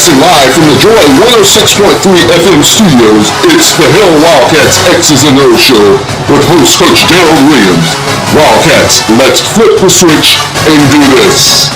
Broadcasting live from the Joy 106.3 FM studios, it's the Hill Wildcats X's and O's show with host Coach Daryl Williams. Wildcats, let's flip the switch and do this.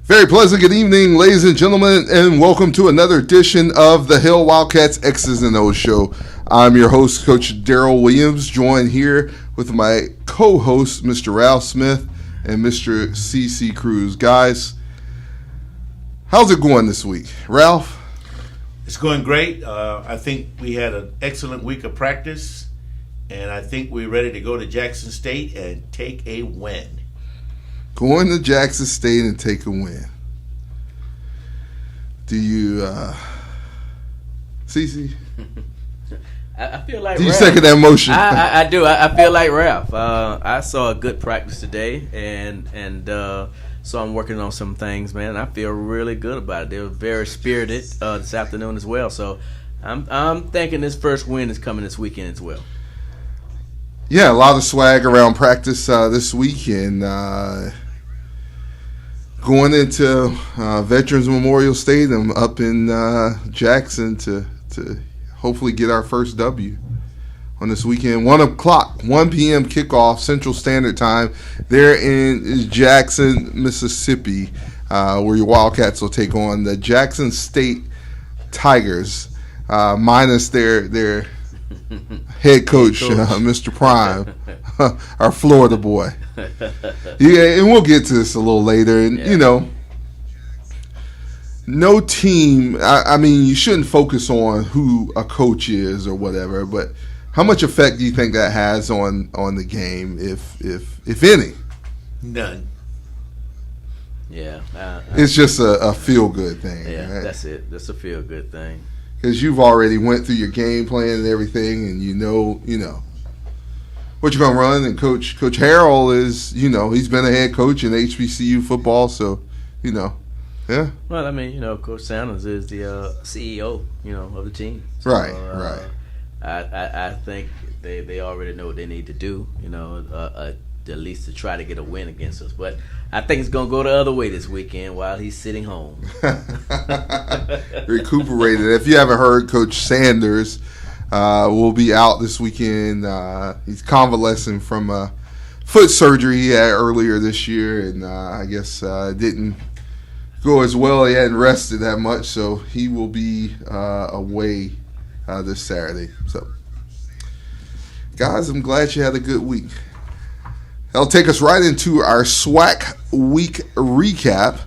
Very pleasant good evening, ladies and gentlemen, and welcome to another edition of the Hill Wildcats X's and O's show. I'm your host, Coach Daryl Williams, joined here with my co-host, Mr. Ralph Smith and Mr. C.C. Cruz. Guys, how's it going this week? Ralph? It's going great. I think we had an excellent week of practice, and I think we're ready to go to Jackson State and take a win. Going to Jackson State and take a win. Do you, Cece? I feel like do you Ralph. second that motion? I do. I feel like Ralph. I saw a good practice today, and so I'm working on some things, man. And I feel really good about it. They were very spirited this afternoon as well. So I'm thinking this first win is coming this weekend as well. Yeah, a lot of swag around practice this week, and going into Veterans Memorial Stadium up in Jackson to hopefully get our first W on this weekend. 1 p.m. kickoff Central Standard Time there in Jackson, Mississippi, where your Wildcats will take on the Jackson State Tigers, minus their head coach. Mr. Prime, our Florida boy. Yeah, and we'll get to this a little later. And, you know, no team, I mean, you shouldn't focus on who a coach is or whatever, but how much effect do you think that has on the game, if any? None. Yeah. It's just a feel-good thing. Yeah, right? that's it. That's a feel-good thing. Because you've already went through your game plan and everything, and you know what you're gonna run. And Coach Harrell is, he's been a head coach in HBCU football, so yeah. Well, I mean, Coach Sanders is the CEO, of the team. So, right. I think they already know what they need to do, at least to try to get a win against us. But I think it's going to go the other way this weekend while he's sitting home. Recuperated. If you haven't heard, Coach Sanders will be out this weekend. He's convalescing from a foot surgery he had earlier this year, and I guess didn't go as well. He hadn't rested that much, so he will be away this Saturday. So, guys, I'm glad you had a good week. That'll take us right into our Swac week recap.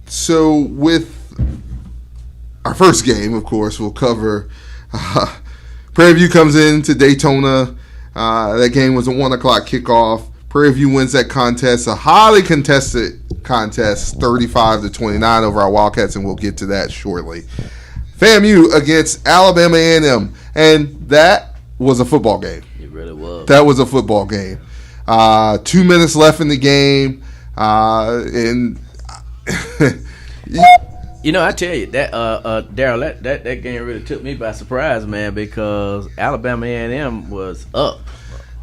So with our first game, of course, we'll cover Prairie View comes into Daytona. That game was a 1 o'clock kickoff. Prairie View wins that contest, a highly contested contest, 35-29 over our Wildcats, and we'll get to that shortly. FAMU against Alabama A&M, and that was a football game. It really was. That was a football game. 2 minutes left in the game, and I tell you that Daryl, that game really took me by surprise, man, because Alabama A&M was up.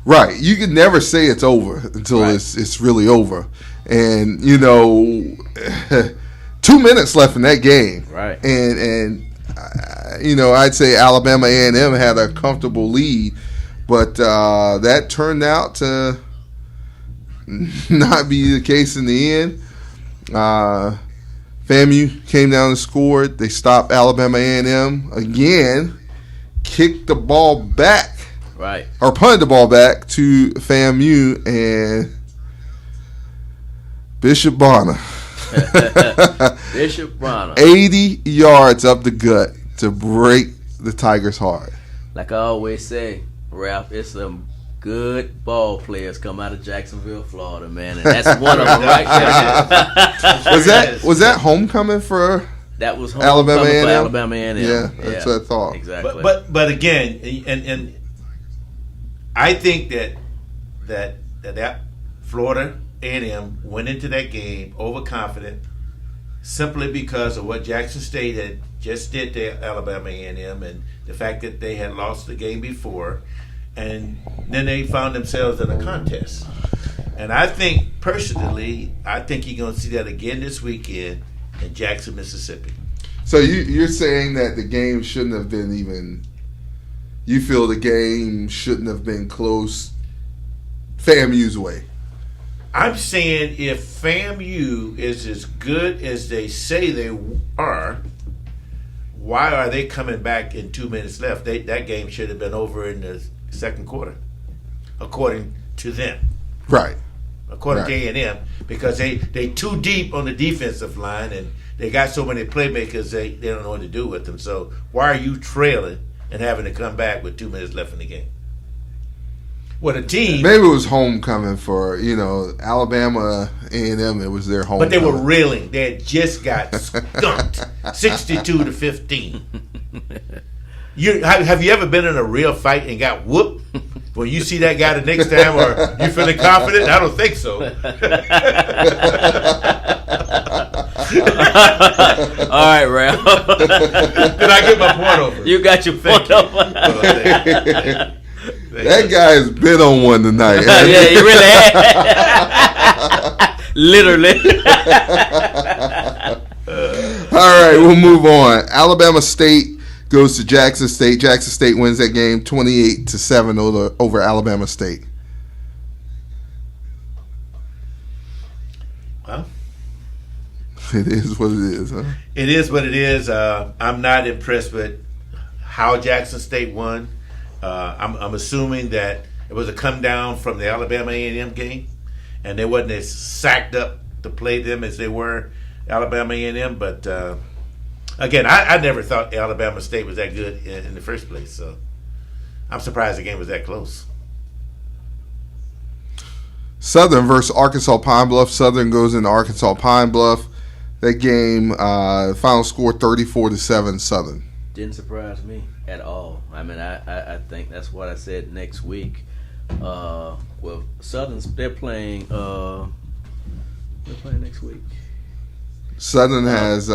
Right, you can never say it's over until it's really over, and 2 minutes left in that game. Right, and I'd say Alabama A&M had a comfortable lead, but that turned out to not be the case in the end. FAMU came down and scored. They stopped Alabama A&M again, kicked the ball back. Right. Or punted the ball back to FAMU, and Bishop Bonner. 80 yards up the gut to break the Tigers' heart. Like I always say, Ralph, it's some good ball players come out of Jacksonville, Florida, man, and that's one of them right there. Was that homecoming for That was Alabama A&M. for Alabama A&M. Yeah, that's what I thought. Exactly. But again, and I think that Florida A&M went into that game overconfident simply because of what Jackson State had just did to Alabama A&M and the fact that they had lost the game before, and then they found themselves in a contest. And I think, personally, you're going to see that again this weekend in Jackson, Mississippi. So you're saying that the game shouldn't have been even. You feel the game shouldn't have been close FAMU's way. I'm saying if FAMU is as good as they say they are, why are they coming back in 2 minutes left? That game should have been over in the second quarter, according to them. Right. According to A&M, because they too deep on the defensive line and they got so many playmakers they don't know what to do with them. So why are you trailing and having to come back with 2 minutes left in the game? Well, the team... Maybe it was homecoming for, Alabama A&M. It was their homecoming. But they were reeling. They had just got skunked 62-15. Have you ever been in a real fight and got whooped? When you see that guy the next time, or you feeling confident? I don't think so. All right, Ralph. Did I get my point over? You got your point over. That guy's been on one tonight. Yeah, he really had. Literally. All right, we'll move on. Alabama State goes to Jackson State. Jackson State wins that game 28-7 over Alabama State. Well, it is what it is, huh? It is what it is. I'm not impressed with how Jackson State won. I'm assuming that it was a come down from the Alabama A&M game, and they wasn't as sacked up to play them as they were Alabama A&M. But again, I never thought Alabama State was that good in the first place. So I'm surprised the game was that close. Southern versus Arkansas Pine Bluff. Southern goes into Arkansas Pine Bluff. That game, final score 34-7 Southern. Didn't surprise me at all. I mean, I think that's what I said next week. Well, Southern's they're playing next week. Southern has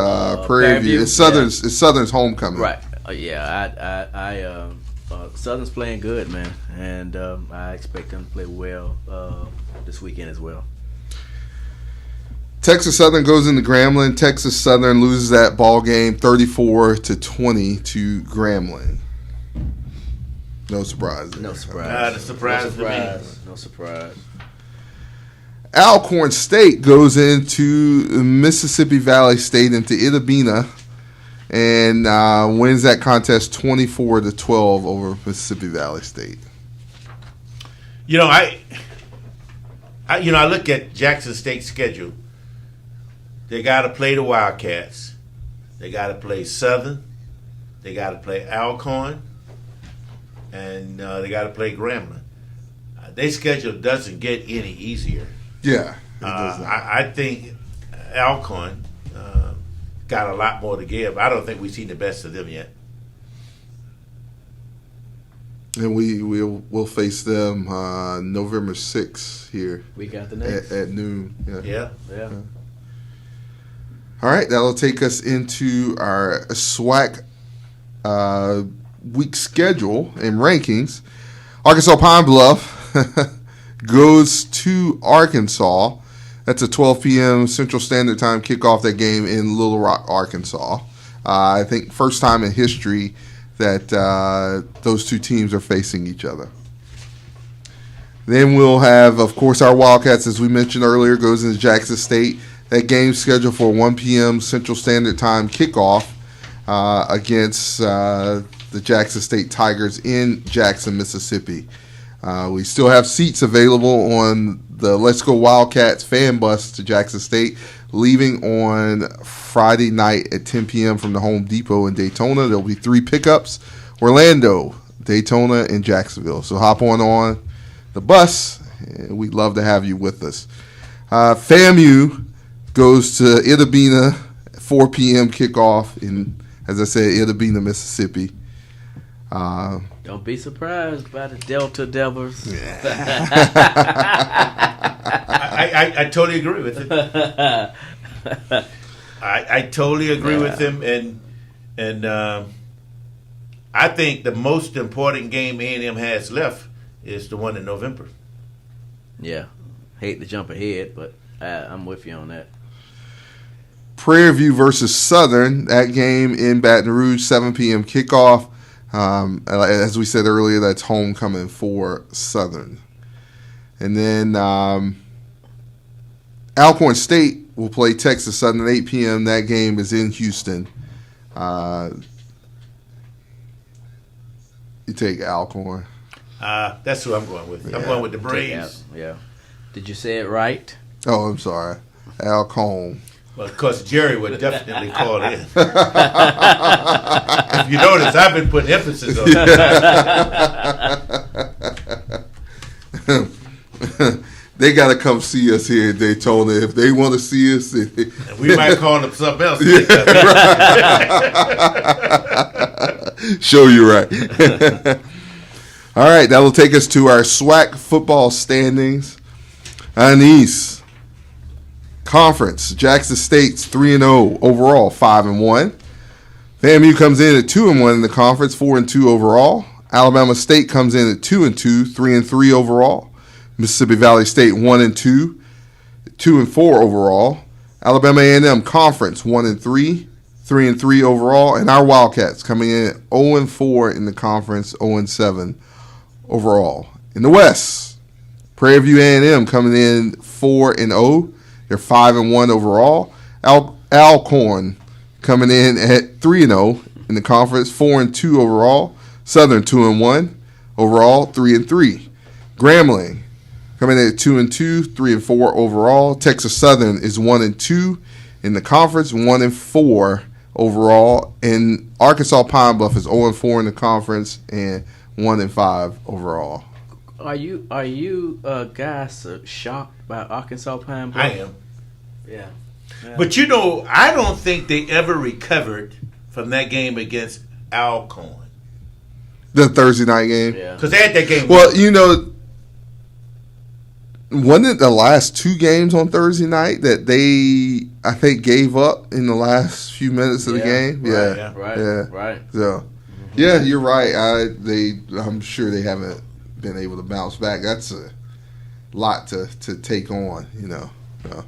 Prairie View. It's Southern's homecoming. Right. Southern's playing good, man, and I expect them to play well this weekend as well. Texas Southern goes into Grambling. Texas Southern loses that ball game 34-20 to Grambling. No surprise. No surprise to me. No surprise. Alcorn State goes into Mississippi Valley State into Itta Bena and wins that contest 24-12 over Mississippi Valley State. I look at Jackson State's schedule. They got to play the Wildcats. They got to play Southern. They got to play Alcorn. And they got to play Grambling. Their schedule doesn't get any easier. Yeah. It does not. I think Alcorn got a lot more to give. I don't think we've seen the best of them yet. And we'll face them November 6th here. Week after next. At noon. Yeah. All right, that'll take us into our SWAC week schedule and rankings. Arkansas Pine Bluff goes to Arkansas. That's a 12 p.m. Central Standard Time kickoff. That game in Little Rock, Arkansas. I think first time in history that those two teams are facing each other. Then we'll have, of course, our Wildcats, as we mentioned earlier, goes into Jackson State. That game scheduled for 1 p.m. Central Standard Time kickoff against the Jackson State Tigers in Jackson, Mississippi. We still have seats available on the Let's Go Wildcats fan bus to Jackson State, leaving on Friday night at 10 p.m. from the Home Depot in Daytona. There'll be 3 pickups: Orlando, Daytona, and Jacksonville. So hop on the bus. We'd love to have you with us. FAMU goes to Itta Bena, 4 p.m. kickoff in, as I said, Itta Bena, Mississippi. Don't be surprised by the Delta Devils. I totally agree with him. I totally agree with him, and I think the most important game A&M has left is the one in November. Yeah, hate to jump ahead, but I'm with you on that. Prairie View versus Southern. That game in Baton Rouge, 7 p.m. kickoff. As we said earlier, that's homecoming for Southern. And then Alcorn State will play Texas Southern at 8 p.m. That game is in Houston. You take Alcorn. That's who I'm going with. I'm going with the Braves. Yeah. Did you say it right? Oh, I'm sorry. Alcorn. Well, of course, Jerry would definitely call in. If you notice, I've been putting emphasis on it. They got to come see us here in Daytona. If they want to see us. And we might call them something else. Show you right. All right, that will take us to our SWAC football standings. On the East Conference, Jackson State's 3-0 overall, 5-1. FAMU comes in at 2-1 in the conference, 4-2 overall. Alabama State comes in at 2-2, 3-3 overall. Mississippi Valley State 1-2, 2-4 overall. Alabama A&M Conference 1-3, 3-3 overall, and our Wildcats coming in at 0-4 in the conference, 0-7 overall. In the West, Prairie View A&M coming in 4-0, they're 5-1 overall. Alcorn coming in at 3-0 in the conference, 4-2 overall. Southern 2-1 overall, 3-3. Grambling coming in at 2-2, 3-4 overall. Texas Southern is 1-2 in the conference, 1-4 overall. And Arkansas Pine Bluff is 0-4 in the conference and 1-5 overall. Are you guys shocked by Arkansas Pine Bluff? I am. Yeah. But you know, I don't think they ever recovered from that game against Alcorn. The Thursday night game? Yeah. Because they had that game. Well, you know, wasn't it the last two games on Thursday night that they, I think, gave up in the last few minutes of the game? Right. So, yeah, you're right. I'm sure they haven't been able to bounce back. That's a lot to take on, you know. So.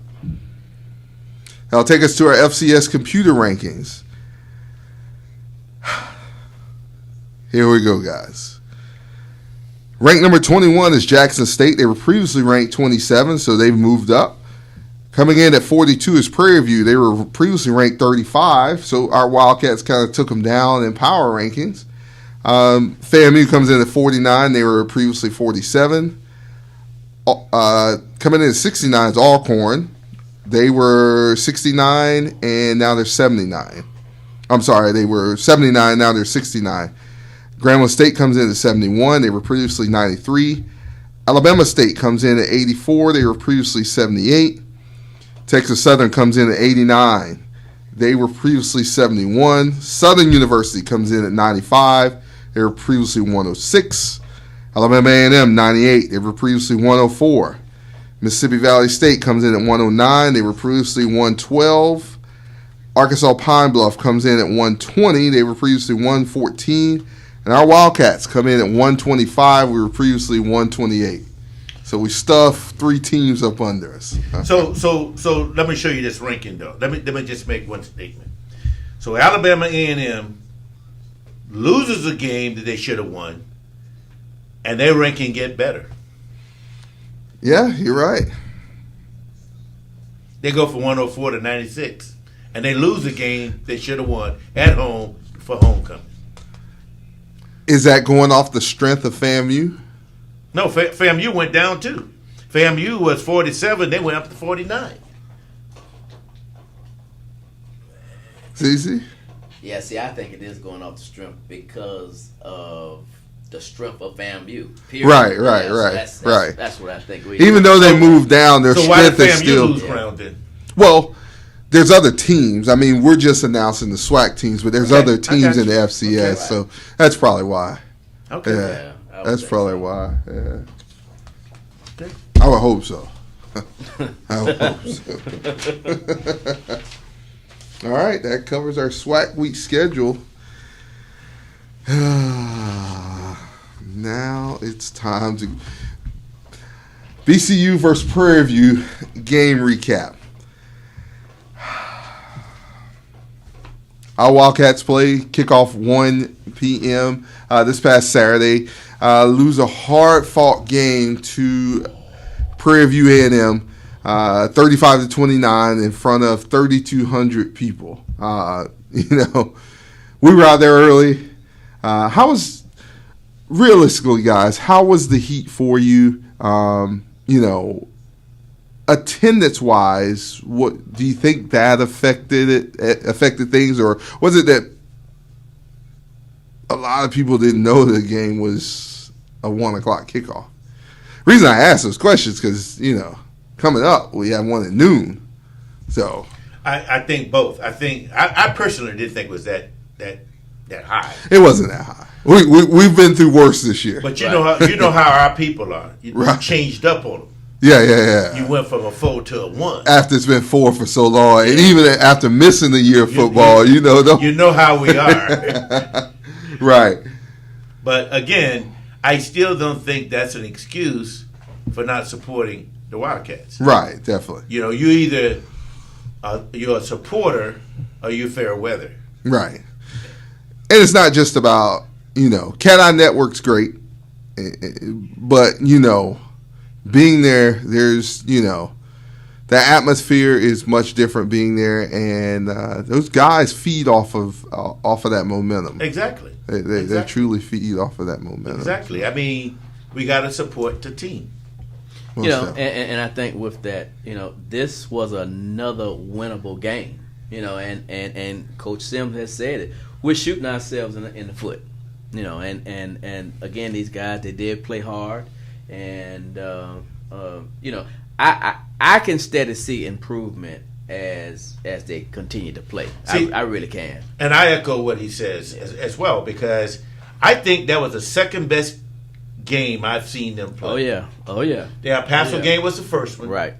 That'll take us to our FCS Computer Rankings. Here we go, guys. Ranked number 21 is Jackson State. They were previously ranked 27, so they've moved up. Coming in at 42 is Prairie View. They were previously ranked 35, so our Wildcats kind of took them down in power rankings. FAMU comes in at 49. They were previously 47. Coming in at 69 is Alcorn. They were 69, and now they're 79. I'm sorry, they were 79, now they're 69. Grambling State comes in at 71. They were previously 93. Alabama State comes in at 84. They were previously 78. Texas Southern comes in at 89. They were previously 71. Southern University comes in at 95. They were previously 106. Alabama A&M, 98. They were previously 104. Mississippi Valley State comes in at 109. They were previously 112. Arkansas Pine Bluff comes in at 120. They were previously 114. And our Wildcats come in at 125. We were previously 128. So we stuffed three teams up under us. So let me show you this ranking, though. Let me just make one statement. So Alabama A&M loses a game that they should have won, and their ranking get better. Yeah, you're right. They go from 104 to 96, and they lose a game they should have won at home for homecoming. Is that going off the strength of FAMU? No, FAMU went down too. FAMU was 47, they went up to 49. Easy. Yeah, see, I think it is going off the strength because of the strength of FAMU. Period. Right. That's what I think. Even though they moved down, their so why strength did is FAMU still. lose ground then? Well, there's other teams. I mean, we're just announcing the SWAC teams, but there's other teams in the FCS, so that's probably why. Okay. Yeah, I would that's say probably so. why. Yeah, Okay. I would hope so. I would hope so. All right, that covers our SWAC week schedule. Now it's time to BCU versus Prairie View game recap. Our Wildcats play kickoff 1 p.m. This past Saturday. Lose a hard-fought game to Prairie View A&M, 35-29 in front of 3,200 people. We were out there early. Realistically, guys, how was the heat for you? Attendance-wise, what do you think that affected things, or was it that a lot of people didn't know the game was a 1:00 kickoff? Reason I ask those questions because coming up we have one at noon, so I think both. I personally didn't think it was that high. it wasn't that high. We've been through worse this year. But you know how our people are. You changed up on them. Yeah. You went from a 4 to a 1. After it's been 4 for so long, and even after missing a year of football, you know how we are. Right. But again, I still don't think that's an excuse for not supporting the Wildcats. Right, definitely. You either you're a supporter or you're fair weather. Right. And it's not just about, Cat Eye Network's great, but, being there, there's, the atmosphere is much different being there, and those guys feed off of that momentum. Exactly. They truly feed off of that momentum. Exactly. I mean, we got to support the team. And I think with that, this was another winnable game. And Coach Sims has said it. We're shooting ourselves in the foot. And again, these guys, they did play hard, and I can steadily see improvement as they continue to play. I really can. And I echo what he says as well, because I think that was the second best game I've seen them play. Oh yeah. The El Paso game was the first one. Right.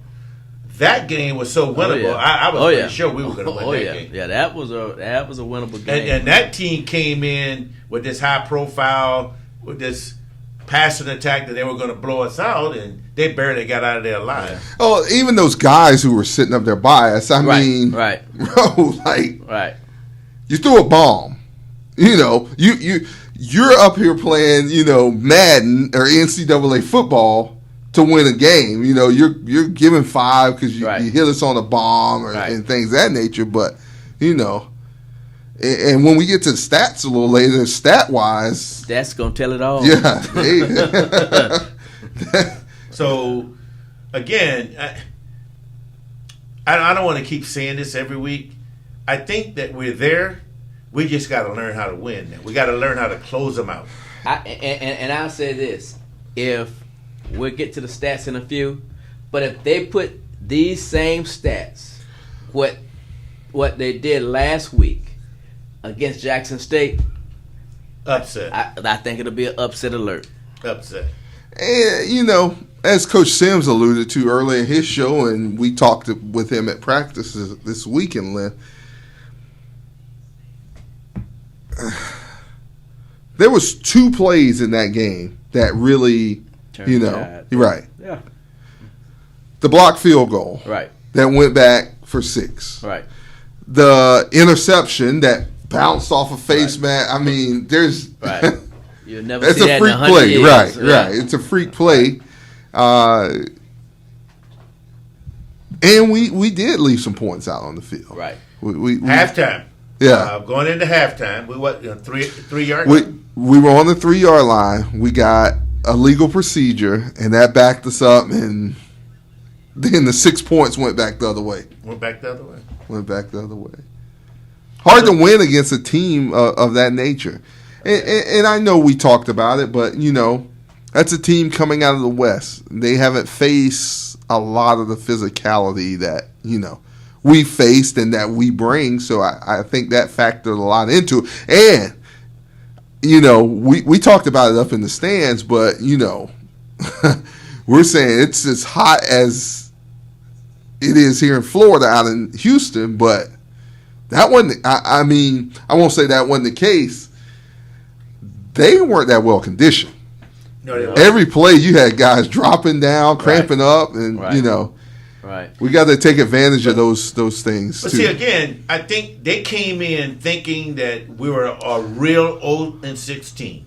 That game was so winnable. I was pretty sure we were going to win that game. Yeah, that was a winnable game. And that team came in with this high profile, with this passing attack that they were going to blow us out, and they barely got out of there alive. Yeah. Oh, even those guys who were sitting up there by us. I mean, right, bro, right. You threw a bomb. You're up here playing, Madden or NCAA football to win a game. You're giving 5 because you hit us on a bomb and things of that nature. But and when we get to the stats a little later, stat-wise, that's gonna tell it all. Yeah. So again, I don't want to keep saying this every week. I think that we're there. We just got to learn how to win. We got to learn how to close them out. And I'll say this: if we'll get to the stats in a few, but if they put these same stats, what they did last week against Jackson State, upset. I think it'll be an upset alert. Upset. And as Coach Sims alluded to earlier in his show, and we talked with him at practice this weekend, Lynn, there was 2 plays in that game that really, right. Yeah. The blocked field goal. Right. That went back for 6. Right. The interception that bounced off a face mat. I mean, there's right. You'll never it's see a that freak in 100 play. years. Right. It's a freak play. And we did leave some points out on the field. Right. We halftime. Yeah. Going into halftime, we what 3-yard line? We were on the 3-yard line. We got a legal procedure, and that backed us up, and then the 6 points went back the other way. Went back the other way. Hard to win against a team of that nature. And I know we talked about it, but, that's a team coming out of the West. They haven't faced a lot of the physicality that, we faced and that we bring. So I think that factored a lot into it. And we talked about it up in the stands, but we're saying it's as hot as it is here in Florida out in Houston, but that wasn't, I won't say that wasn't the case. They weren't that well conditioned. No, they weren't. Every play you had guys dropping down, cramping up, and Right. we got to take advantage of those things But too. see, again, I think they came in thinking that we were a real 0-16.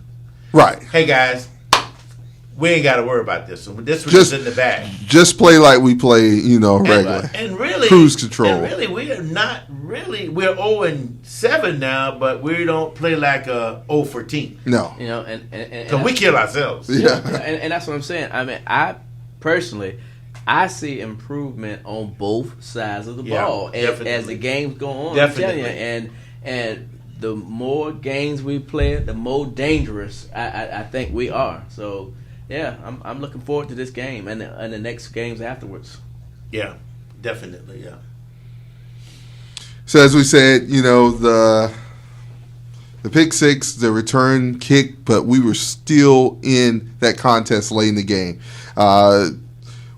Right. Hey guys, we ain't got to worry about this. This was just in the bag. Just play like we play, regular. And really, cruise control. And really, we are not really. We're 0-7 now, but we don't play like a 0-14. No. And Because we kill ourselves. Yeah. And that's what I'm saying. I mean, I personally, I see improvement on both sides of the ball as the games go on. Definitely. I'm telling you, and the more games we play, the more dangerous I think we are. So yeah, I'm looking forward to this game and the next games afterwards. Yeah, definitely. Yeah. So as we said, the pick six, the return kick, but we were still in that contest late in the game.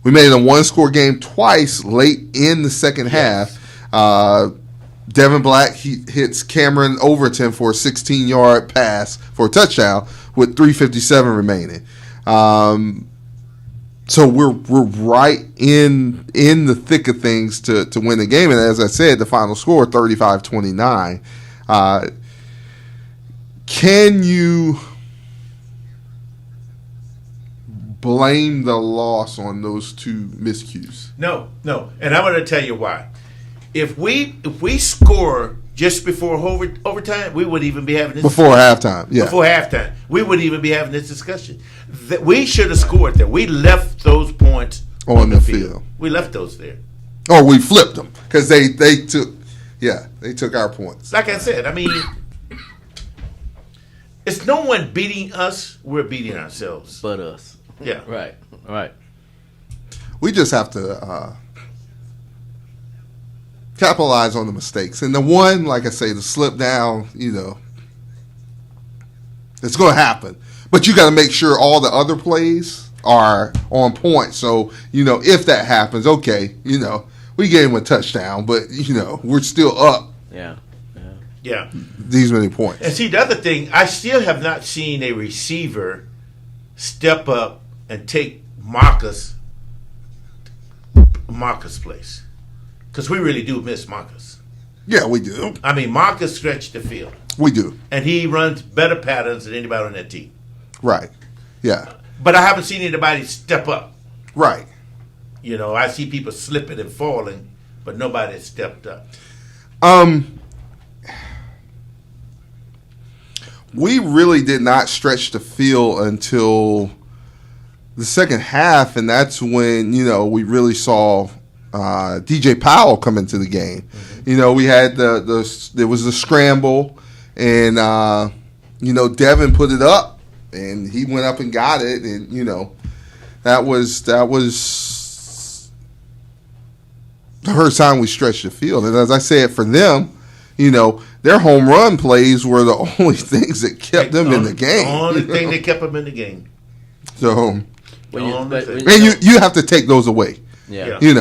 We made it a one-score game twice late in the second half. Devin Black hits Cameron Overton for a 16-yard pass for a touchdown with 3:57 remaining. So we're right in the thick of things to win the game. And as I said, the final score 35-29. Can you blame the loss on those two miscues? No, and I'm going to tell you why. If we score just before overtime, we wouldn't even be having this Before halftime, yeah. Before halftime, we wouldn't even be having this discussion. We should have scored there. We left those points on the field. We left those there. Or we flipped them because they took our points. Like I said, it's no one beating us. We're beating ourselves. But us. Yeah. Right. We just have to capitalize on the mistakes. And the one, like I say, the slip down, it's going to happen. But you got to make sure all the other plays are on point. So, if that happens, okay, we gave him a touchdown, but, we're still up. Yeah. These many points. And see, the other thing, I still have not seen a receiver step up and take Marcus' place. Because we really do miss Marcus. Yeah, we do. Marcus stretched the field. We do. And he runs better patterns than anybody on that team. Right. Yeah. But I haven't seen anybody step up. Right. I see people slipping and falling, but nobody has stepped up. We really did not stretch the field until the second half, and that's when, we really saw DJ Powell come into the game. Mm-hmm. We had there was the scramble, and Devin put it up, and he went up and got it, and that was the first time we stretched the field. And as I said, for them, their home run plays were the only things that kept them in the game. The only thing that kept them in the game. So, and you have to take those away. Yeah. You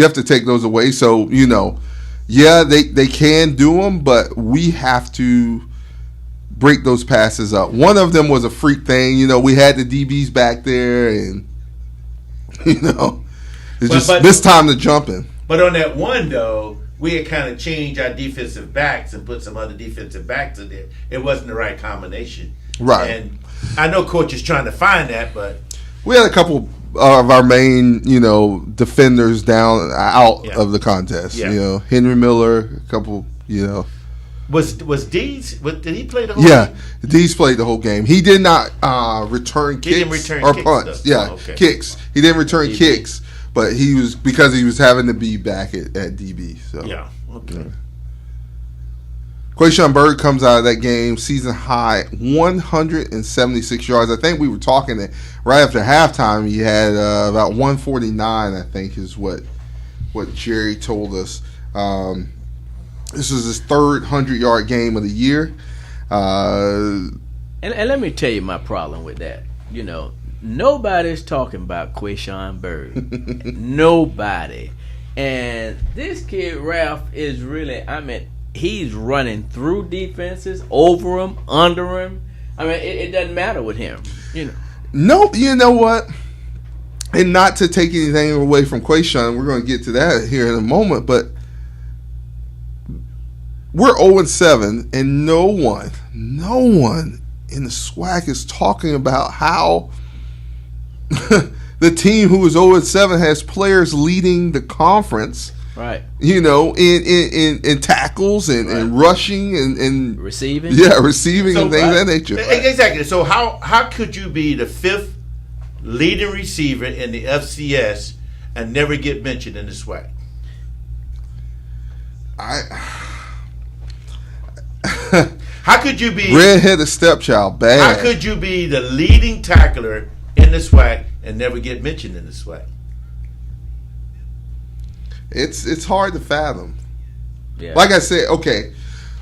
have to take those away. So, they can do them, but we have to break those passes up. One of them was a freak thing. We had the DBs back there, and, it's just this time to jump in. But on that one, though, we had kind of changed our defensive backs and put some other defensive backs in there. It wasn't the right combination. Right. And I know Coach is trying to find that, but we had a couple of our main, defenders out of the contest. Yeah. Henry Miller, a couple, Was Dees? Did he play the whole game? Yeah, Dees played the whole game. He did not return kicks or punts. Kicks. He didn't return kicks. But because he was having to be back at DB. So. Yeah. Okay. Quayshawn Bird comes out of that game, season high 176 yards. I think we were talking that right after halftime he had about 149. I think is what Jerry told us. This was his third 100-yard game of the year. And let me tell you my problem with that. You know, nobody's talking about Quayshawn Bird. Nobody. And this kid, Ralph, is really, he's running through defenses, over them, under him. It doesn't matter with him, you know. No, you know what? And not to take anything away from Quayshawn, we're going to get to that here in a moment, but we're 0-7, and no one in the Swac is talking about how the team who is 0-7 has players leading the conference, right? You know, in tackles and rushing and receiving, receiving and things of that nature. Exactly. So how could you be the 5th leading receiver in the FCS and never get mentioned in the SWAC? How could you be redheaded stepchild? Bad. How could you be the leading tackler in the SWAC and never get mentioned in the SWAC? It's hard to fathom. Yeah. Like I said, okay.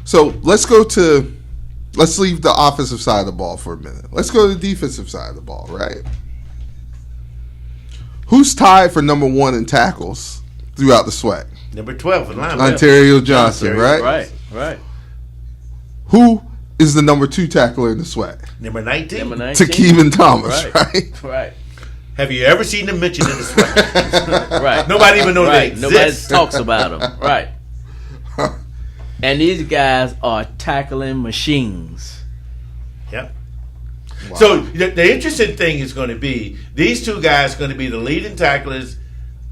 So let's leave the offensive side of the ball for a minute. Let's go to the defensive side of the ball, right? Who's tied for number 1 in tackles throughout the SWAC? Number 12 in linebacker. Ontario Johnson, right? Right. Who is the number 2 tackler in the SWAC? Number 19. Takevin Thomas, right? Right. Have you ever seen them mentioned in the SWAC? Right. Nobody even knows they Nobody exist. talks about them. Right. And these guys are tackling machines. Yep. Wow. So the interesting thing is going to be these two guys are going to be the leading tacklers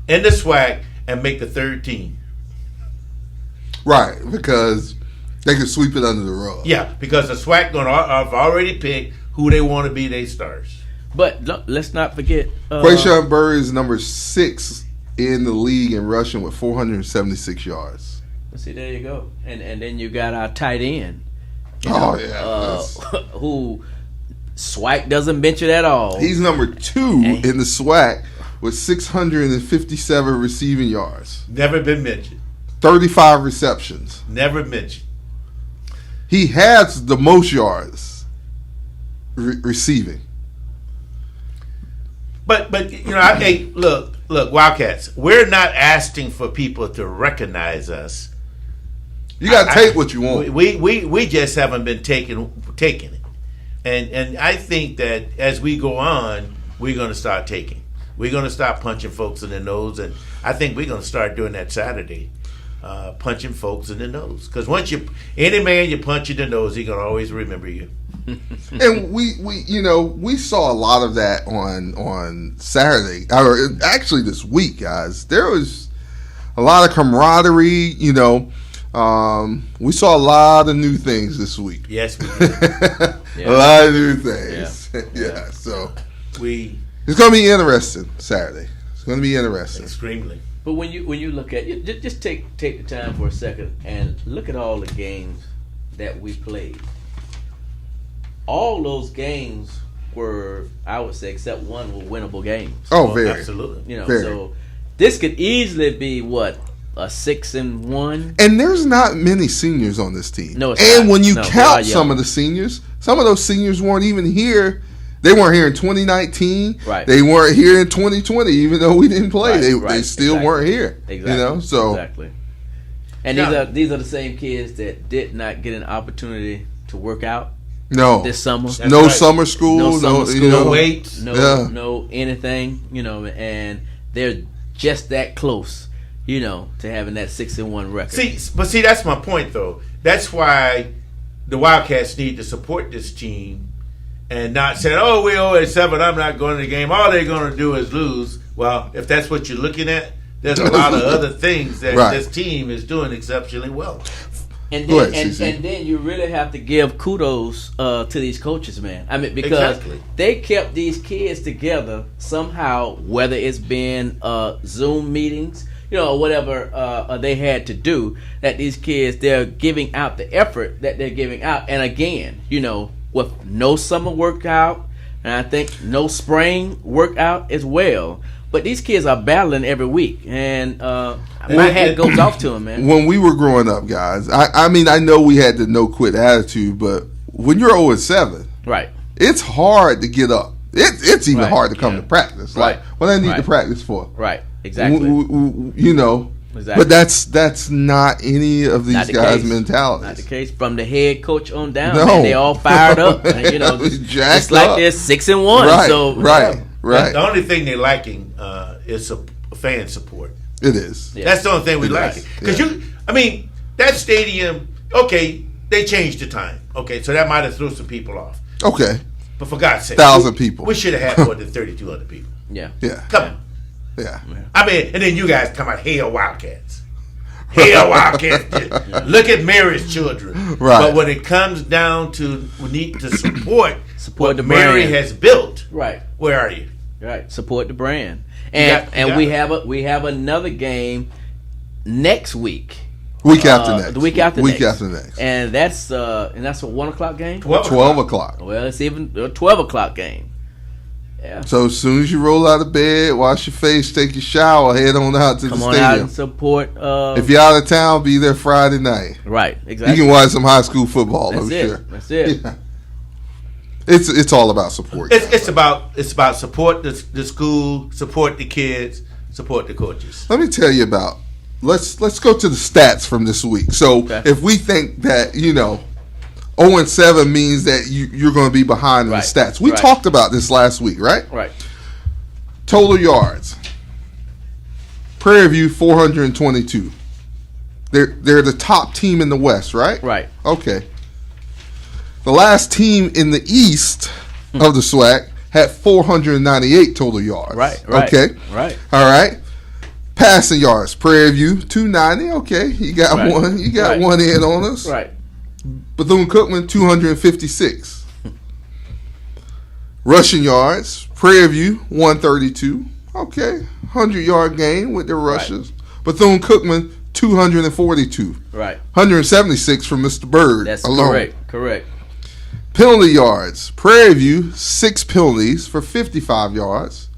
in the SWAC and make the 3rd team. Right, because they can sweep it under the rug. Yeah, because the SWAC have already picked who they want to be their stars. But let's not forget Quayshawn Bird is number 6 in the league in rushing with 476 yards. See, there you go. And then you got our tight end. Who SWAC doesn't mention at all. He's number 2 in the SWAC with 657 receiving yards. Never been mentioned. 35 receptions. Never mentioned. He has the most yards receiving. But you know, hey, look, Wildcats. We're not asking for people to recognize us. You got to take what you want. We just haven't been taking it, and I think that as we go on, we're going to start taking. We're going to start punching folks in the nose, and I think we're going to start doing that Saturday, punching folks in the nose. Because once any man you punch in the nose, he's going to always remember you. And we saw a lot of that on Saturday, or actually this week, guys. There was a lot of camaraderie. You know, we saw a lot of new things this week. Yes, we did. A lot of new things. Yeah. So it's going to be interesting Saturday. It's going to be interesting. Extremely. But when you look at it, just take the time for a second and look at all the games that we played. All those games were, I would say, except one, were winnable games. Oh, very. Absolutely. You know, very. So this could easily be what, a 6-1. And there's not many seniors on this team. No, it's and not. when you No, count they are some young. of the seniors, some of those seniors weren't even here. They weren't here in 2019. Right. They weren't here in 2020, even though we didn't play. Right, They still weren't here. Exactly. You know, so exactly. And these are the same kids that did not get an opportunity to work out no this summer. That's no right. summer school, No summer school. you know, No weights. No anything, you know, and they're just that close, you know, to having that 6-1 record. See, that's my point, though. That's why the Wildcats need to support this team and not say, "Oh, we 0-7. I'm not going to the game. All they're going to do is lose." Well, if that's what you're looking at, there's a lot of other things that this team is doing exceptionally well. And Go then, ahead, and then you really have to give kudos to these coaches, man. I mean, because Exactly. they kept these kids together somehow, whether it's been Zoom meetings, you know, or whatever they had to do, that these kids, they're giving out the effort that they're giving out. And again, you know, with no summer workout, and I think no spring workout as well. But these kids are battling every week, and my hat goes off to them, man. When we were growing up, guys, I mean, I know we had the no quit attitude, but when you're 0-7, Right. It's hard to get up. It's even hard to come to practice. Like, what I need to practice for. Right. Exactly. You know. Exactly. But that's not any of these guys' mentalities. Not the case from the head coach on down. No. Man, they all fired up. And, you know, it's like they're 6-1. Right. So right. The only thing they're lacking is fan support. It is. Yeah. That's the only thing we lacking. Because that stadium. Okay, they changed the time. Okay, so that might have threw some people off. Okay. But for God's sake, 1,000 people. We should have had more than 3,200 people. Yeah. Come on. Yeah. And then you guys come out, Hail Wildcats. Hail Wildcats. Look at Mary's children. Right. But when it comes down to we need to support what the Mary brand has built. Right. Where are you? Right. Support the brand. And we have another game next week. Week after next. The week after next. And that's a 1 o'clock game? 12 o'clock. Well, it's even a 12 o'clock game. Yeah. So as soon as you roll out of bed, wash your face, take your shower, head on out to the stadium. Come on out and support. If you're out of town, be there Friday night. Right, exactly. You can watch some high school football, That's I'm it. sure. That's it. Yeah. It's all about support. It's about support the school, support the kids, support the coaches. Let me tell you about. Let's go to the stats from this week. So if we think that 0-7 means that you're going to be behind in the stats, we talked about this last week, right? Right. Total yards. Prairie View 422. They're the top team in the West, right? Right. Okay. The last team in the East of the Swac had 498 total yards. Right. Okay. Right. All right. Passing yards. Prairie View 290. Okay, you got one. You got one in on us. Right. Bethune-Cookman 256. Rushing yards. Prairie View 132. Okay, 100-yard gain with the rushes. Right. Bethune-Cookman 242. Right. 176 from Mr. Bird. That's alone. Correct. Penalty yards. Prairie View 6 penalties for 55 yards.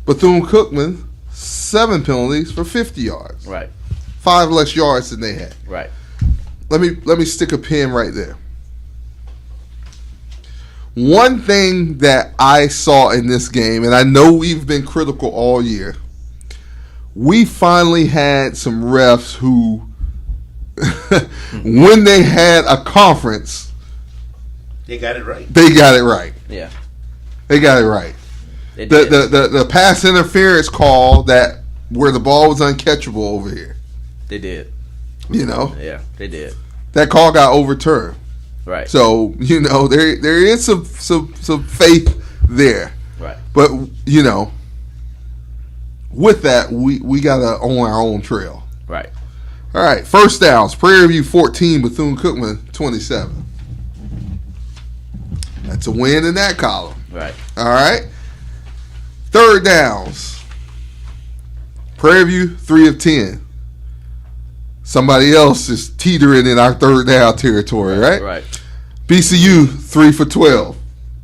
Bethune-Cookman 7 penalties for 50 yards. Right. 5 less yards than they had. Right. Let me stick a pin right there. One thing that I saw in this game, and I know we've been critical all year, we finally had some refs who, when they had a conference, they got it right. Yeah. They got it right. The pass interference call that where the ball was uncatchable over here. They did. Yeah, they did. That call got overturned. Right. So, there is some faith there. Right. But, with that, we got to own our own trail. Right. All right. First downs. Prairie View 14, Bethune-Cookman 27. That's a win in that column. Right. All right. Third downs. Prairie View 3 of 10. Somebody else is teetering in our third down territory, right? Right. BCU 3 for 12.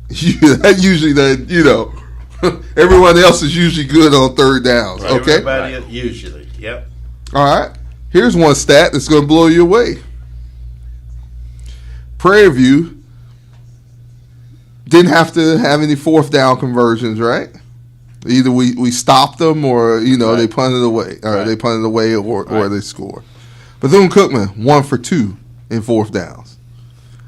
That usually everyone else is usually good on third downs. Right. Okay. Everybody usually. Yep. All right. Here's one stat that's going to blow you away. Prairie View didn't have to have any fourth down conversions, right? Either we stopped them or they punted away, or they punted away, or they scored. Bethune-Cookman 1 for 2 in fourth downs.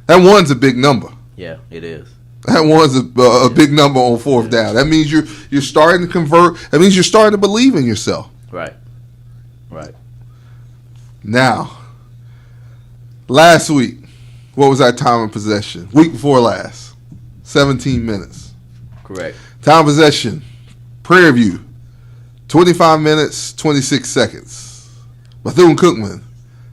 That one's a big number. Yeah, it is. That one's a big number on fourth down. That means you're starting to convert. That means you're starting to believe in yourself. Right. Now, last week, what was our time of possession? Week before last, 17 minutes. Correct. Time of possession, Prairie View, 25 minutes, 26 seconds. Bethune-Cookman,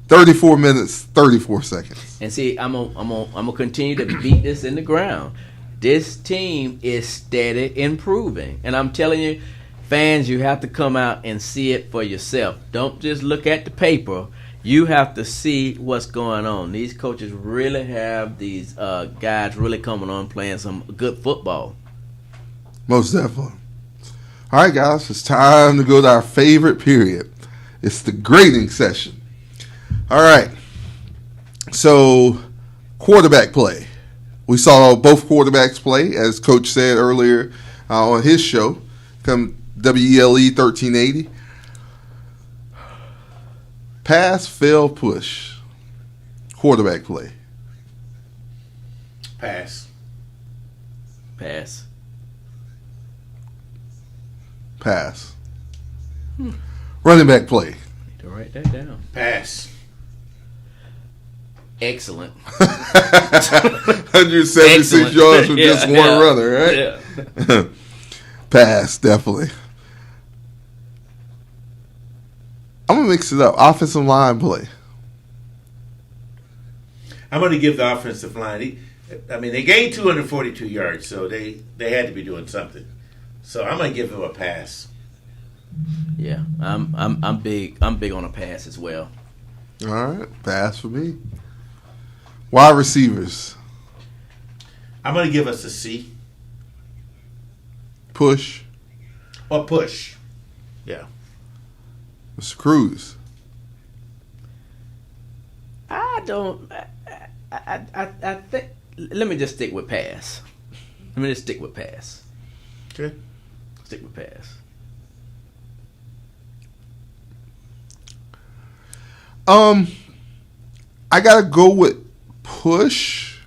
34 minutes, 34 seconds. And see, I'm gonna continue to beat this in the ground. This team is steady improving, and I'm telling you, fans, you have to come out and see it for yourself. Don't just look at the paper. You have to see what's going on. These coaches really have these guys really coming on playing some good football. Most definitely. All right, guys, it's time to go to our favorite period. It's the grading session. All right. So, quarterback play. We saw both quarterbacks play, as Coach said earlier on his show, come WELE 1380. Pass, fail, push. Quarterback play. Pass. Pass. Pass. Running back play. Need to write that down. Pass. Excellent. 176 yards from just one runner, right? Yeah. Pass, definitely. I'm going to mix it up. Offensive line play. I'm going to give the offensive line. They gained 242 yards, so they had to be doing something. So I'm going to give them a pass. Yeah, I'm big on a pass as well. All right, pass for me. Wide receivers. I'm going to give us a C. Push. Or push. Yeah. Mr. Cruz. I think. Let me just stick with pass. Okay. Stick with pass. I gotta go with push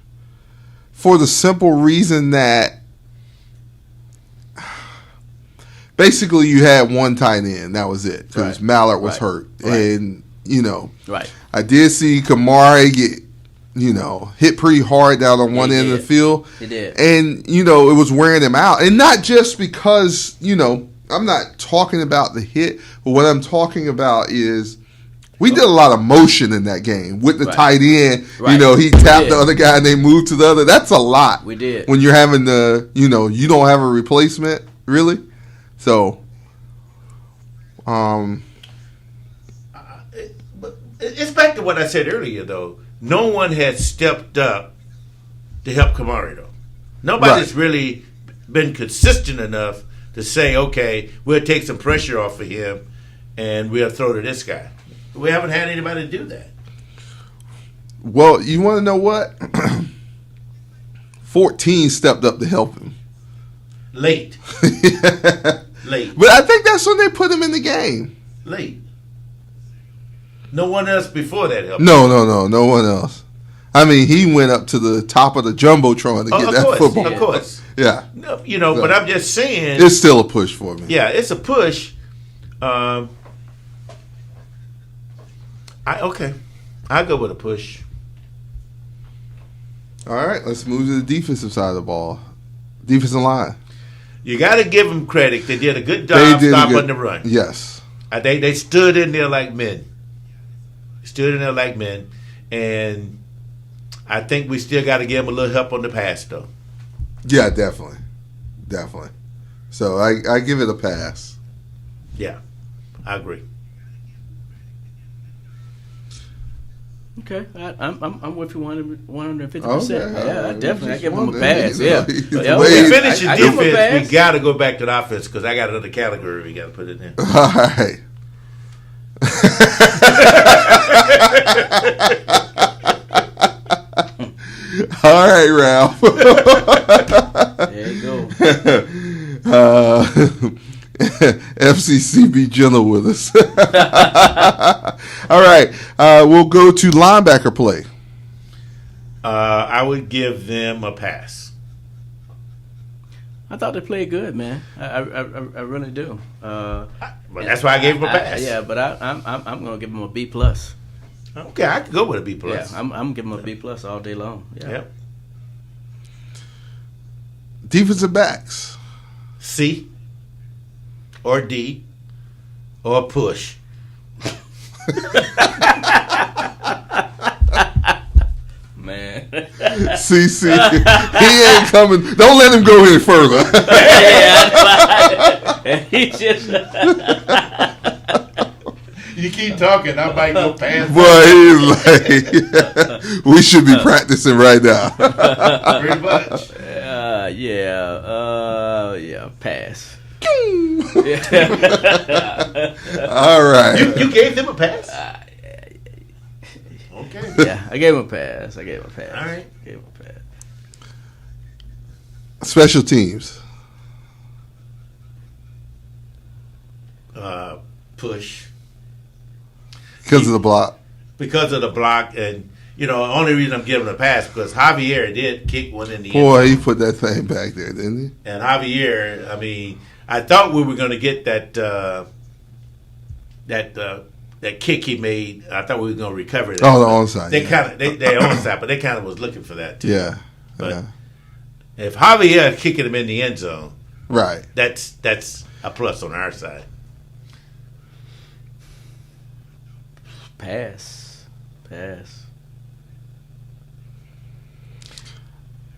for the simple reason that basically you had one tight end. That was it because Right. Mallard was Right. hurt, Right. and Right. I did see Kamari get hit pretty hard down on one end of the field. He did. And, it was wearing him out. And not just because, I'm not talking about the hit, but what I'm talking about is we did a lot of motion in that game with the Right. tight end. Right. He tapped did. the other guy and they moved to the other. That's a lot. We did. When you're having you don't have a replacement, really. So, It's back to what I said earlier, though. No one has stepped up to help Kamari, though. Nobody's really been consistent enough to say, okay, we'll take some pressure off of him and we'll throw to this guy. We haven't had anybody do that. well, you want to know what? 14 stepped up to help him. Late. Late. But I think that's when they put him in the game. Late. No one else before that helped. No one else. I mean, he went up to the top of the jumbotron to get that football. Of course. Yeah. No, but I'm just saying. It's still a push for me. Yeah, it's a push. I'll go with a push. All right, let's move to the defensive side of the ball. Defensive line. You got to give them credit. They did a good job stopping the run. Yes. They stood in there like men. And I think we still got to give them a little help on the pass, though. Yeah, definitely. So I give it a pass. Yeah, I agree. Okay, I'm with you 150%. Okay, Yeah, I definitely. I give him a just pass. wondering, Yeah. When we Wait. finish the I give 'em a defense, we pass. got to go back to the offense because I got another category we got to put in there. All right. All right, Ralph. There you go. FCC, be gentle with us. All right, we'll go to linebacker play. I would give them a pass. I thought they played good, man. I really do. But that's why I gave them a pass. But I'm gonna give them a B plus. Okay, I could go with a B plus. Yeah, I'm giving them a B plus all day long. Yeah. Yep. Defensive backs. C or D or push. Man. CC, he ain't coming. Don't let him go any further. He just. You keep talking, I might go past. Boy, he's like, we should be practicing right now. Pretty much. Pass. All right. You gave them a pass? Okay. Yeah, I gave him a pass. All right. Gave him a pass. Special teams. Push. Because of the block. Because of the block, and the only reason I'm giving a pass because Javier did kick one in the end Boy, zone. he put that thing back there, didn't he? And Javier, I mean, I thought we were going to get that kick he made. I thought we were going to recover that. Oh, the onside. They kind of they onside, but they kind of was looking for that too. Yeah. But if Javier kicking him in the end zone, right, that's a plus on our side. Pass.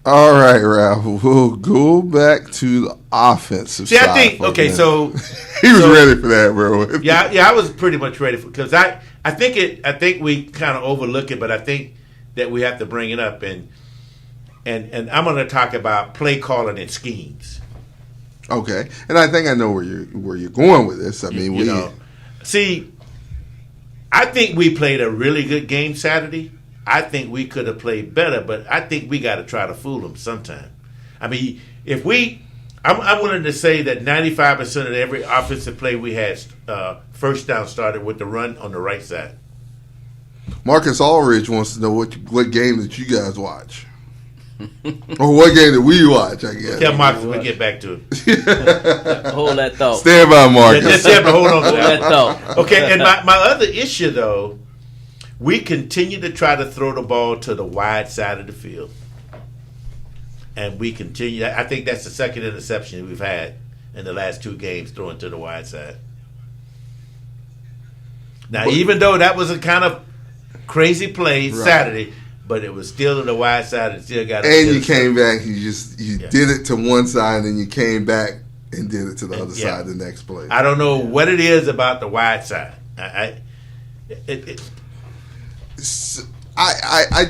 All right, Ralph. We'll go back to the offensive side. I think okay. So he was ready for that, bro. Yeah, I was pretty much ready for because I think we kind of overlook it, but I think that we have to bring it up and I'm going to talk about play calling and schemes. Okay, and I think I know where you're going with this. I mean, I think we played a really good game Saturday. I think we could have played better, but I think we got to try to fool them sometime. I mean, I'm willing to say that 95% of every offensive play we had first down started with the run on the right side. Marcus Allridge wants to know what game that you guys watch. Or what game that we watch, I guess. Tell Marcus we'll get back to it. Hold that thought. Stand by, Marcus. Just have to hold on to that thought. Okay, and my other issue, though, we continue to try to throw the ball to the wide side of the field. And we continue. I think that's the second interception we've had in the last two games, throwing to the wide side. Now, even though that was a kind of crazy play Saturday, but it was still to the wide side and still got. And you came back. You did it to one side, and then you came back and did it to the other side the next play. I don't know what it is about the wide side. I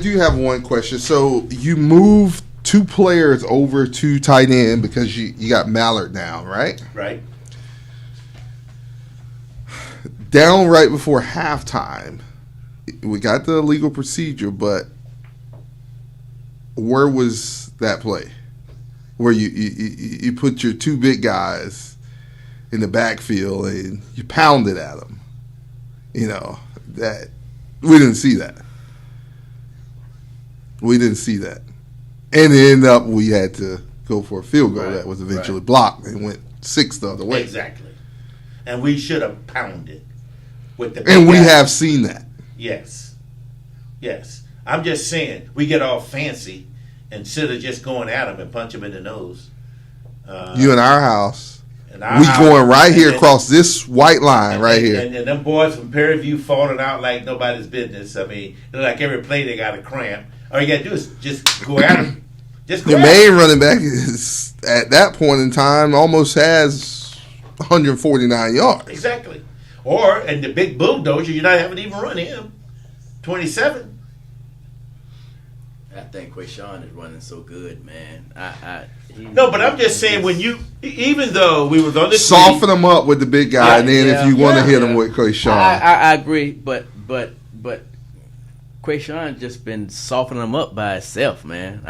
do have one question. So you moved two players over to tight end because you got Mallard down, right? Right. Down right before halftime. We got the legal procedure, but where was that play? Where you put your two big guys in the backfield and you pounded at them. That we didn't see that. And it ended up we had to go for a field goal that was eventually blocked and went 6 the other way. Exactly. And we should have pounded with the big And we guys. have seen that. Yes. I'm just saying, we get all fancy instead of just going at them and punch them in the nose. You in our house. We Going right here across this white line right here. And them boys from Prairie View falling out like nobody's business. I mean, like every play they got a cramp. All you got to do is just go at them. The main running back is, at that point in time, almost has 149 yards. Exactly. And the big bulldozer, you're not having to even run him. 27. I think Quayshawn is running so good, man. No, but I'm just saying even though we was on this soften them up with the big guy, and then if you want to hit him with Quayshawn. I agree, but Quayshawn just been softening them up by himself, man.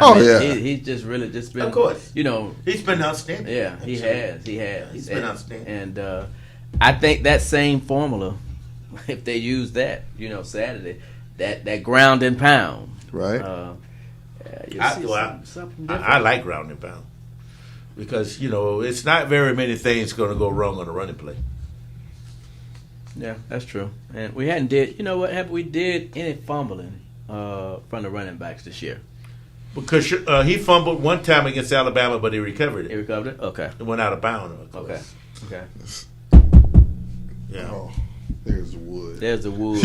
He's just really just been. Of course, he's been outstanding. Yeah, he has. He's been outstanding, and I think that same formula, if they use that, Saturday, that ground and pound, right? I like ground and pound because it's not very many things going to go wrong on a running play. Yeah, that's true. And we hadn't did. You know what? Have we did any fumbling from the running backs this year? Because he fumbled one time against Alabama, but he recovered it. He recovered it. Okay. It went out of bounds. Okay. Yeah. Oh, there's the wood. There's the wood.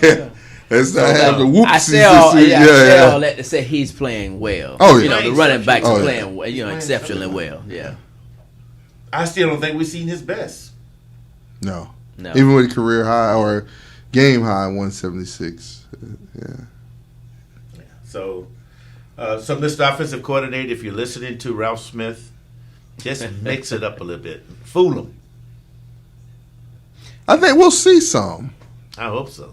Yeah. Let's not have the whoopsies. I say all that to say he's playing well. Oh, yeah. The running backs are playing well, exceptionally well. Yeah. I still don't think we've seen his best. No. Even with career high or game high 176. Yeah. So, Mr. Offensive Coordinator, if you're listening to Ralph Smith, just mix it up a little bit. Fool him. I think we'll see some. I hope so.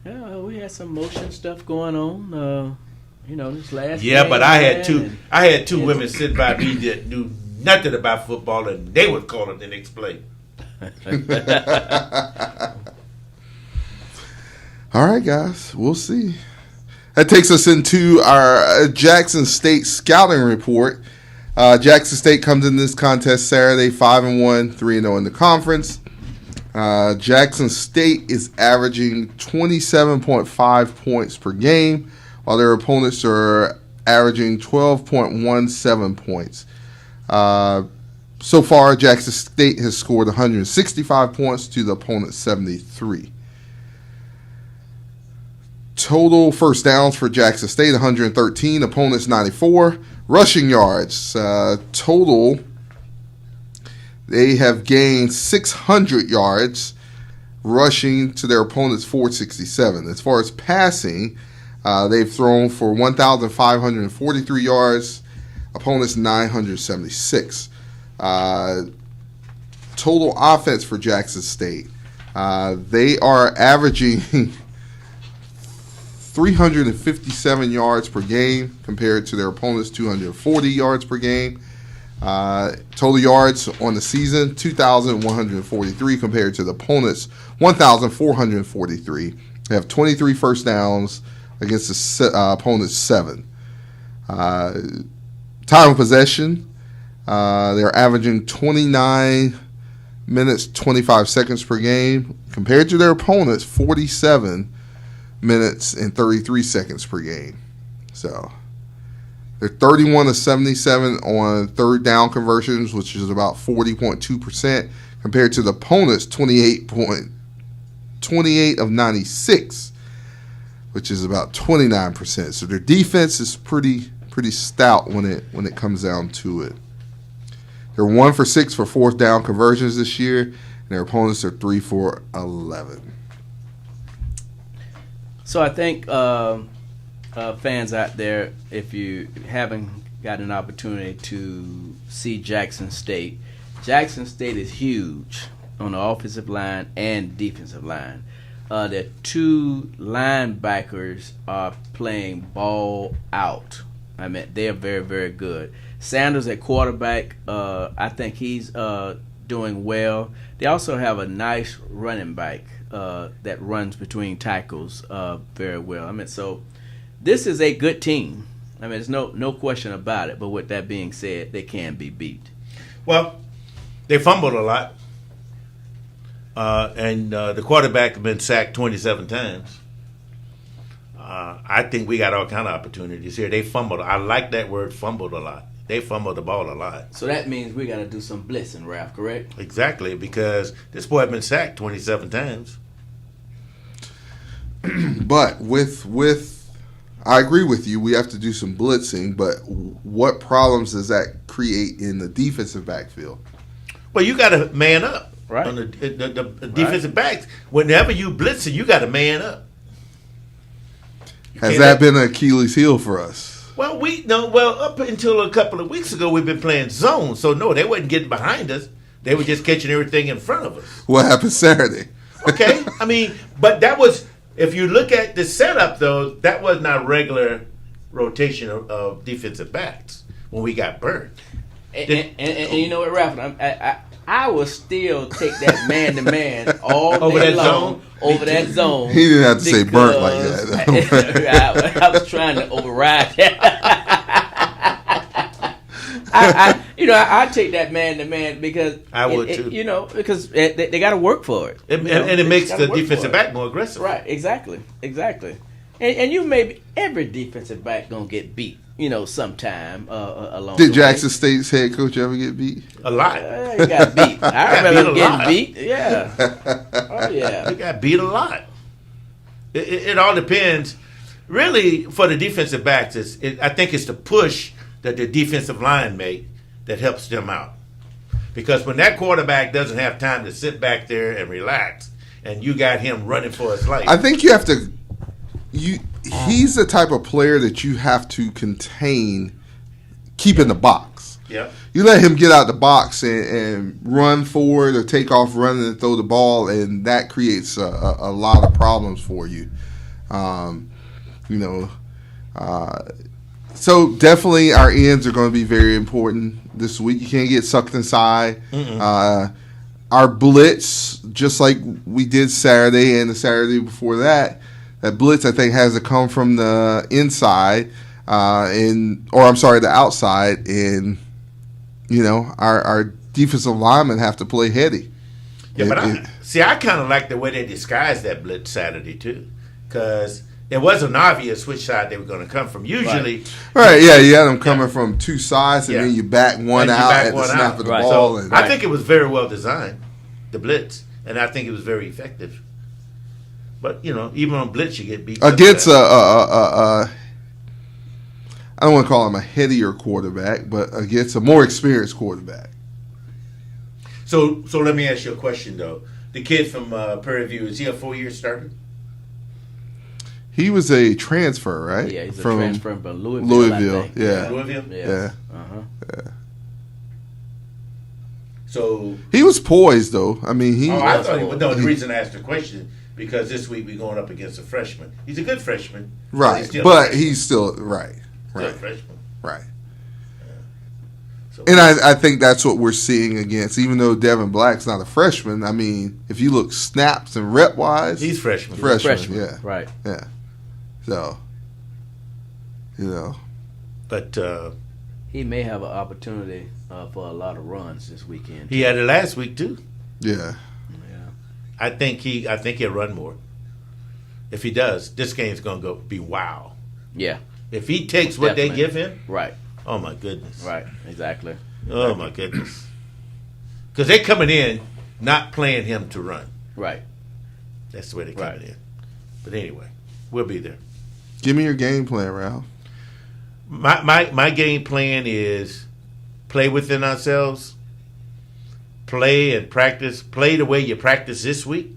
Yeah, we had some motion stuff going on. this last Yeah, game, but I had man, two women sit by me that knew nothing about football, and they would call it the next play. All right, guys, we'll see. That takes us into our Jackson State scouting report. Jackson State comes in this contest Saturday, 5-1, 3-0 in the conference. Jackson State is averaging 27.5 points per game, while their opponents are averaging 12.17 points. So far, Jackson State has scored 165 points to the opponent's 73. Total first downs for Jackson State, 113, opponents 94. Rushing yards, total, they have gained 600 yards, rushing to their opponent's 467. As far as passing, they've thrown for 1,543 yards, opponents 976. Total offense for Jackson State, they are averaging 357 yards per game compared to their opponents' 240 yards per game. Total yards on the season, 2,143 compared to the opponents' 1,443. They have 23 first downs against the opponent's 7. Time of possession, they're averaging 29 minutes, 25 seconds per game compared to their opponents' 47 minutes and 33 seconds per game. So they're 31 of 77 on third down conversions, which is about 40.2%, compared to the opponent's 28 of 96, which is about 29%. So their defense is pretty stout when it comes down to it. They're 1 for 6 for fourth down conversions this year, and their opponents are 3 for 11. So I think fans out there, if you haven't got an opportunity to see Jackson State is huge on the offensive line and defensive line. Their 2 linebackers are playing ball out. I mean, they are very, very good. Sanders at quarterback, I think he's doing well. They also have a nice running back that runs between tackles very well. I mean, so this is a good team. I mean, there's no question about it. But with that being said, they can be beat. Well, they fumbled a lot, and the quarterback has been sacked 27 times. I think we got all kind of opportunities here. They fumbled. I like that word, fumbled a lot. They fumbled the ball a lot. So that means we got to do some blitzing, Ralph, correct? Exactly, because this boy has been sacked 27 times. But I agree with you. We have to do some blitzing. But what problems does that create in the defensive backfield? Well, you got to man up. Right. On the defensive backs. Whenever you blitzing, you got to man up. Has that been an Achilles heel for us? Well, up until a couple of weeks ago, we've been playing zone. So, no, they wasn't getting behind us. They were just catching everything in front of us. What happened Saturday? Okay. I mean, but that was, if you look at the setup, though, that was not regular rotation of defensive backs when we got burned. And you know what, Ralph? I will still take that man-to-man all Over day that long. zone? Over that zone. He didn't have to say burnt like that. I was trying to override that. I take that man-to-man because I would too. Because they got to work for it. And it makes the defensive back more aggressive. Right, exactly. And every defensive back going to get beat. Sometime along. Did Jackson State's head coach ever get beat? A lot. He got beat. I remember him getting beat. Yeah. Oh yeah. He got beat a lot. It all depends. Really, for the defensive backs, I think it's the push that the defensive line make that helps them out. Because when that quarterback doesn't have time to sit back there and relax, and you got him running for his life, I think you have to. He's the type of player that you have to contain, keep in the box. Yeah. You let him get out the box and run forward or take off running and throw the ball, and that creates a lot of problems for you. So definitely our ends are going to be very important this week. You can't get sucked inside. Our blitz, just like we did Saturday and the Saturday before that, that blitz I think has to come from the inside, the outside, and our defensive linemen have to play heady. Yeah, but I kind of like the way they disguised that blitz Saturday too, because it wasn't obvious which side they were going to come from. Usually, right? Yeah, you had them coming from two sides, and then you back one out at the snap of the ball. So I think it was very well designed, the blitz, and I think it was very effective. But even on blitz, you get beat against I don't want to call him a headier quarterback, but against a more experienced quarterback. So let me ask you a question though. The kid from Prairie View, is he a 4-year starter? He was a transfer, right? Yeah, he's a transfer from Louisville. Yeah. Louisville? Yeah. Yeah. So he was poised, though. I mean, I thought he was. No, the reason I asked the question because this week we're going up against a freshman. He's a good freshman, right? He's still right. Still a freshman, right? Yeah. So and I think that's what we're seeing against. Even though Devin Black's not a freshman, I mean, if you look snaps and rep wise, he's freshman. Yeah, right. Yeah. So, but he may have an opportunity for a lot of runs this weekend. He had it last week too. Yeah. I think he'll run more. If he does, this game's gonna be wow. Yeah. If he takes what they give him, right. Oh my goodness. Right. Exactly. Oh my goodness. Because they're coming in not playing him to run. Right. That's the way they're coming in. But anyway, we'll be there. Give me your game plan, Ralph. My game plan is play within ourselves, play and practice, play the way you practice this week,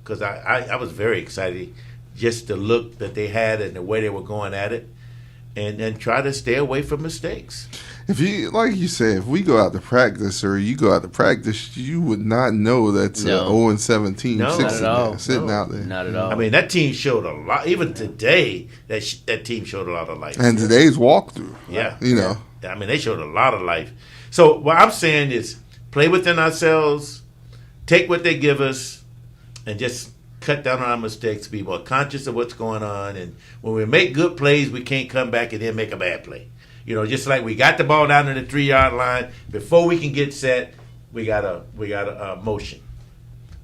because I was very excited just the look that they had and the way they were going at it, and then try to stay away from mistakes. If you, like you said, if we go out to practice or you go out to practice, you would not know that's 0-17 sitting out there. Not at all. I mean, that team showed a lot. Even today, that team showed a lot of life. And today's walkthrough. Yeah. I mean, they showed a lot of life. So what I'm saying is play within ourselves, take what they give us, and just cut down on our mistakes, be more conscious of what's going on. And when we make good plays, we can't come back and then make a bad play. Just like we got the ball down to the 3-yard line, before we can get set, we got a motion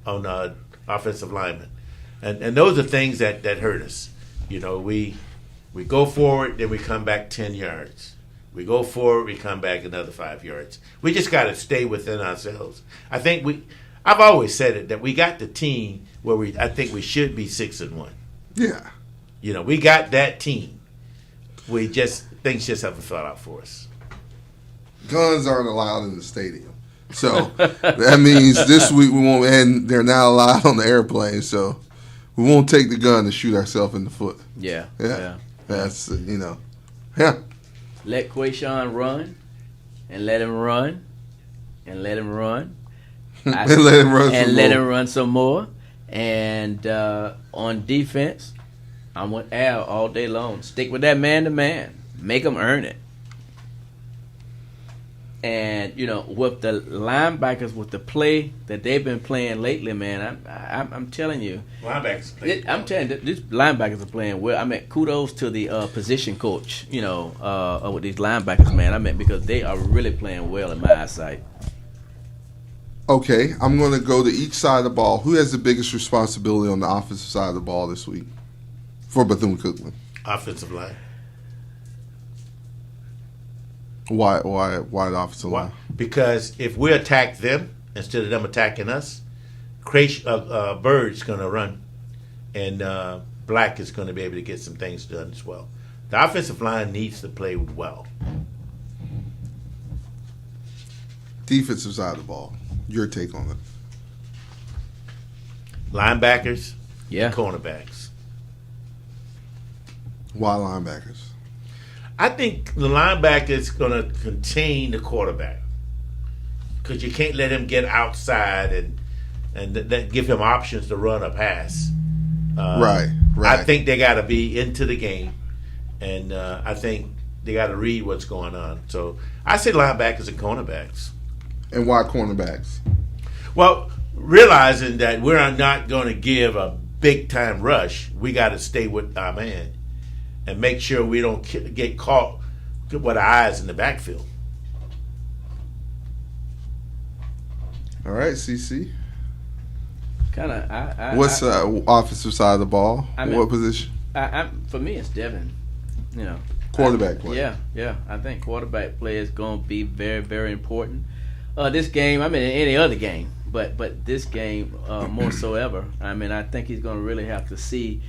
on offensive linemen, and those are things that hurt us. We go forward, then we come back 10 yards. We go forward, we come back another 5 yards. We just got to stay within ourselves. I've always said it that we got the team where I think we should be 6-1. Yeah. We got that team. Things just haven't fell out for us. Guns aren't allowed in the stadium. So that means this week we won't, and they're not allowed on the airplane, so we won't take the gun and shoot ourselves in the foot. Yeah. That's, Yeah. Let Quayshawn run, and let him run, and let him run. And let him run some more. And on defense, I'm with Al all day long. Stick with that man-to-man. Make them earn it. And, with the linebackers, with the play that they've been playing lately, man, I'm telling you. I'm telling you, these linebackers are playing well. I mean, kudos to the position coach, with these linebackers, man. Because they are really playing well in my eyesight. Okay, I'm going to go to each side of the ball. Who has the biggest responsibility on the offensive side of the ball this week for Bethune-Cookman? Offensive line. Why the offensive line? Because if we attack them instead of them attacking us, Bird's going to run, and Black is going to be able to get some things done as well. The offensive line needs to play well. Defensive side of the ball. Your take on it? Linebackers, yeah, cornerbacks. Why linebackers? I think the linebacker is going to contain the quarterback because you can't let him get outside and that give him options to run or pass. Right. I think they got to be into the game and I think they got to read what's going on. So I say linebackers and cornerbacks. And why cornerbacks? Well, realizing that we're not going to give a big time rush, we got to stay with our man and make sure we don't get caught with our eyes in the backfield. All right, CC. Kind of. What's offensive side of the ball? What position? For me, it's Devin. You know, quarterback play. Yeah. I think quarterback play is going to be very, very important. This game, I mean, in any other game, but this game more so ever. I mean, I think he's going to really have to see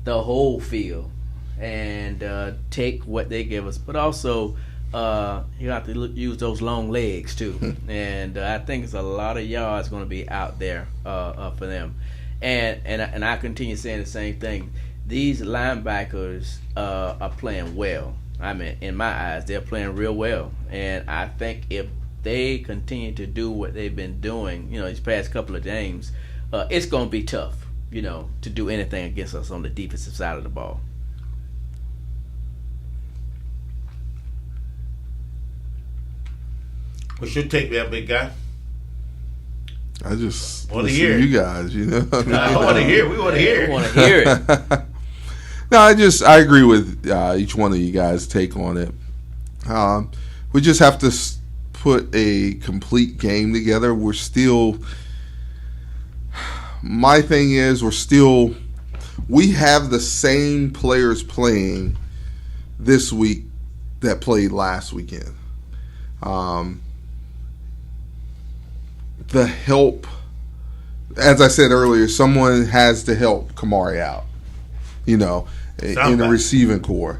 the whole field and take what they give us, but also you have to use those long legs too. And I think it's a lot of yards going to be out there for them. And I continue saying the same thing. These linebackers are playing well. I mean, in my eyes, they're playing real well. And I think if they continue to do what they've been doing, these past couple of games, it's going to be tough, to do anything against us on the defensive side of the ball. What should take that big guy? I just want to listen hear to you guys. I want to hear. We want to hear. We want to hear it. No, I agree with each one of you guys' take on it. We just have to put a complete game together. My thing is, we have the same players playing this week that played last weekend. The help, as I said earlier, someone has to help Kamari out, in the receiving core.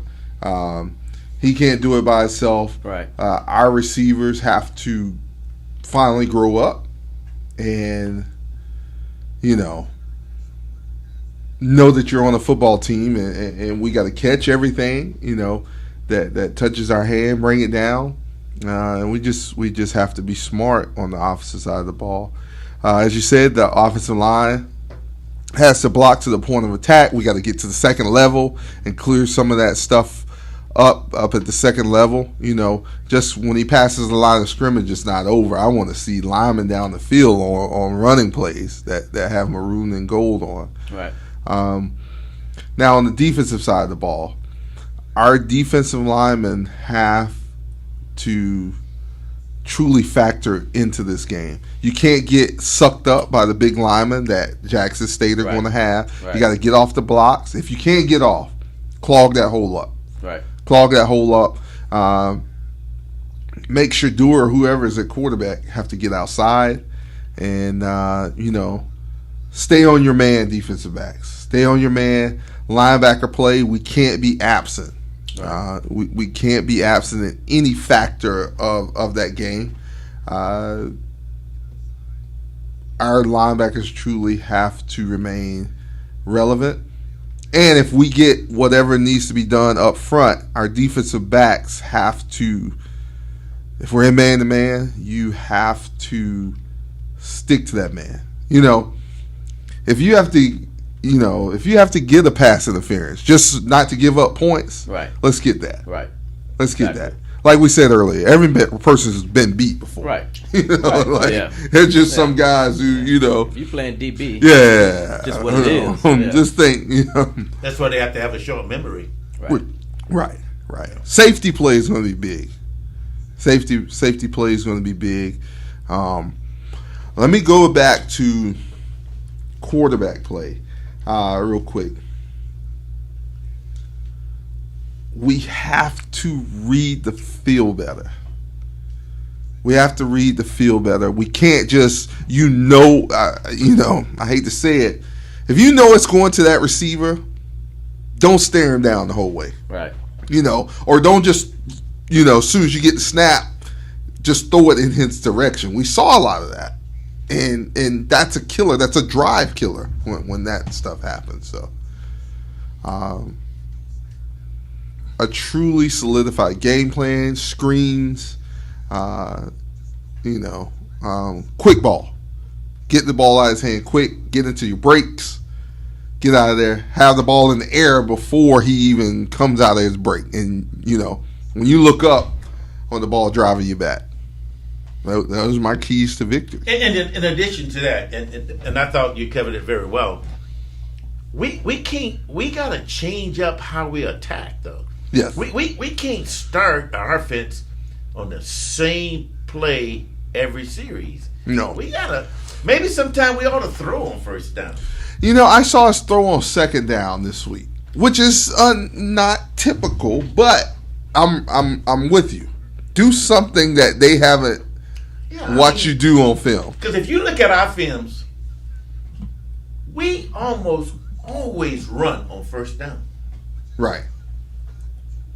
He can't do it by himself. Right. Our receivers have to finally grow up and, know that you're on a football team and we got to catch everything, that touches our hand, bring it down. And we just have to be smart on the offensive side of the ball. As you said, the offensive line has to block to the point of attack. We got to get to the second level and clear some of that stuff up at the second level. Just when he passes the line of scrimmage, it's not over. I want to see linemen down the field on running plays that have maroon and gold on. Right. Now on the defensive side of the ball, our defensive linemen have to truly factor into this game. You can't get sucked up by the big linemen that Jackson State are going to have. Right. You got to get off the blocks. If you can't get off, clog that hole up. Right. Clog that hole up. Make sure Dewar or whoever is at quarterback have to get outside and, stay on your man, defensive backs. Stay on your man. Linebacker play, we can't be absent. We can't be absent in any factor of that game. Our linebackers truly have to remain relevant. And if we get whatever needs to be done up front, our defensive backs have to, if we're in man-to-man, you have to stick to that man. If you have to get a pass interference, just not to give up points, right? Let's get that. Right. Let's get that. Like we said earlier, every person has been beat before. Right. Right. There's just some guys who, If you playing DB, just what it is. Just think, That's why they have to have a short memory. Right. Safety play is going to be big. Safety play is going to be big. Let me go back to quarterback play real quick. We have to read the field better. We have to read the field better. We can't just, I hate to say it, if you know it's going to that receiver, don't stare him down the whole way. Right. Or don't just, as soon as you get the snap, just throw it in his direction. We saw a lot of that. And that's a killer. That's a drive killer when that stuff happens. So, a truly solidified game plan, screens, quick ball. Get the ball out of his hand quick. Get into your breaks. get out of there, have the ball in the air before he even comes out of his break. And, when you look up on the ball driving you back, those are my keys to victory. And in addition to that, and I thought you covered it very well, we got to change up how we attack, though. Yes. We can't start our offense on the same play every series. No. We got to, maybe sometime we ought to throw on first down. I saw us throw on second down this week, which is not typical, but I'm with you. Do something that they haven't watched you do on film. Because if you look at our films, we almost always run on first down. Right.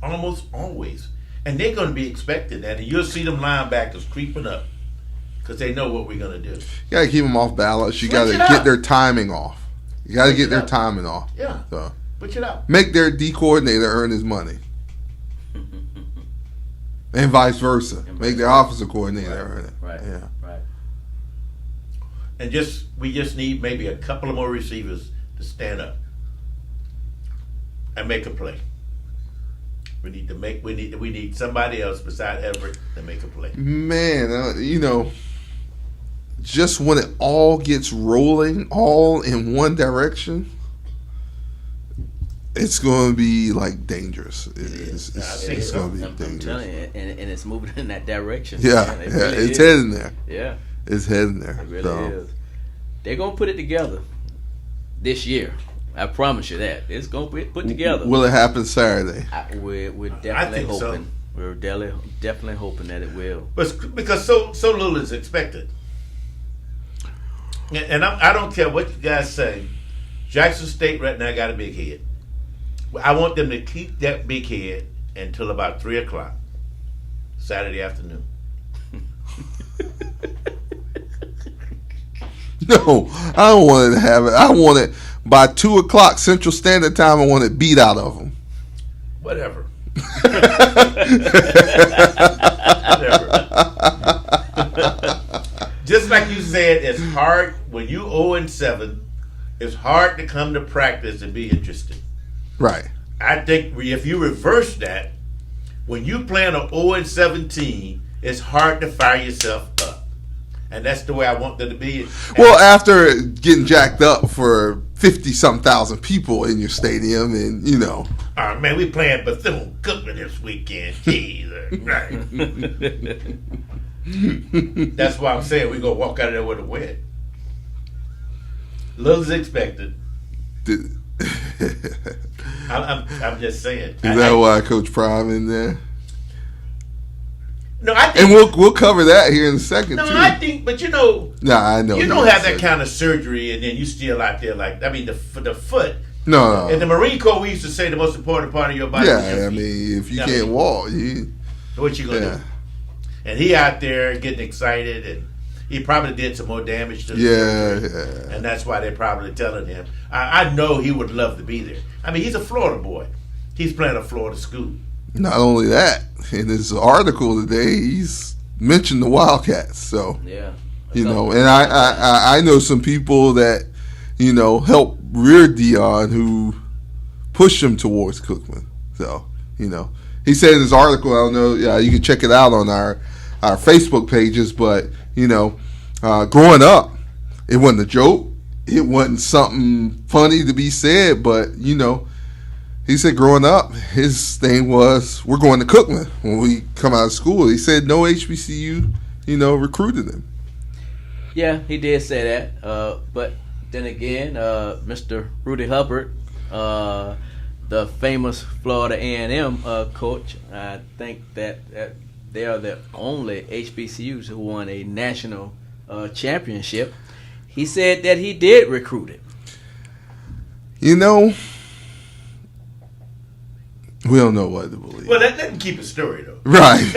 Almost always. And they're going to be expecting that. And you'll see them linebackers creeping up because they know what we're going to do. You got to keep them off balance. You got to get their timing off. You got to get their timing off. Yeah. So Switch it up. make their D coordinator earn his money. And vice versa. Make their offensive coordinator earn it. Right. Yeah. Right. And we just need maybe a couple of more receivers to stand up and make a play. We need somebody else beside Everett to make a play. Man, just when it all gets rolling, all in one direction, it's going to be like dangerous. It's going to be dangerous. I'm telling you, and it's moving in that direction. Yeah, man. it's heading there. Yeah, it's heading there. it really is. They're gonna put it together this year. I promise you that it's gonna be put together. Will it happen Saturday? We're definitely think hoping. so. We're definitely hoping that it will. But because so little is expected, and I don't care what you guys say. Jackson State right now got a big head. I want them to keep that big head until about 3:00 Saturday afternoon. No, I don't want it to have it. I want it by 2:00 Central Standard Time. I want it beat out of them. Whatever. Just like you said, it's hard when you 0-7. It's hard to come to practice and be interested. Right. I think if you reverse that, when you play on an 0-17, it's hard to fire yourself up. And that's the way I want them to be. Well, after getting jacked up for 50-some thousand people in your stadium, and all right, man, we playing Bethune-Cookman this weekend. Jesus, right? That's why I'm saying we gonna walk out of there with a win. Little is expected. I'm just saying. Is that why Coach Prime in there? No, I think, and we'll cover that here in a second. No, too. I think, but I know you don't have that kind of surgery, and then you still out there the foot. No. In the Marine Corps, we used to say the most important part of your body. Yeah, I mean, if you can't walk, what you gonna do? And he out there getting excited, and he probably did some more damage to the surgery, and that's why they're probably telling him. I know he would love to be there. I mean, he's a Florida boy. He's playing a Florida school. Not only that, in his article today, he's mentioned the Wildcats. So and I know some people that help rear Dion who pushed him towards Cookman. So he said in his article, I don't know, you can check it out on our Facebook pages, but growing up, it wasn't a joke. It wasn't something funny to be said, but he said growing up, his thing was, we're going to Cookman when we come out of school. He said no HBCU, recruited him. Yeah, he did say that. But then again, Mr. Rudy Hubbard, the famous Florida A&M coach, I think that they are the only HBCUs who won a national championship. He said that he did recruit it. We don't know what to believe. Well, let him keep his story, though. Right.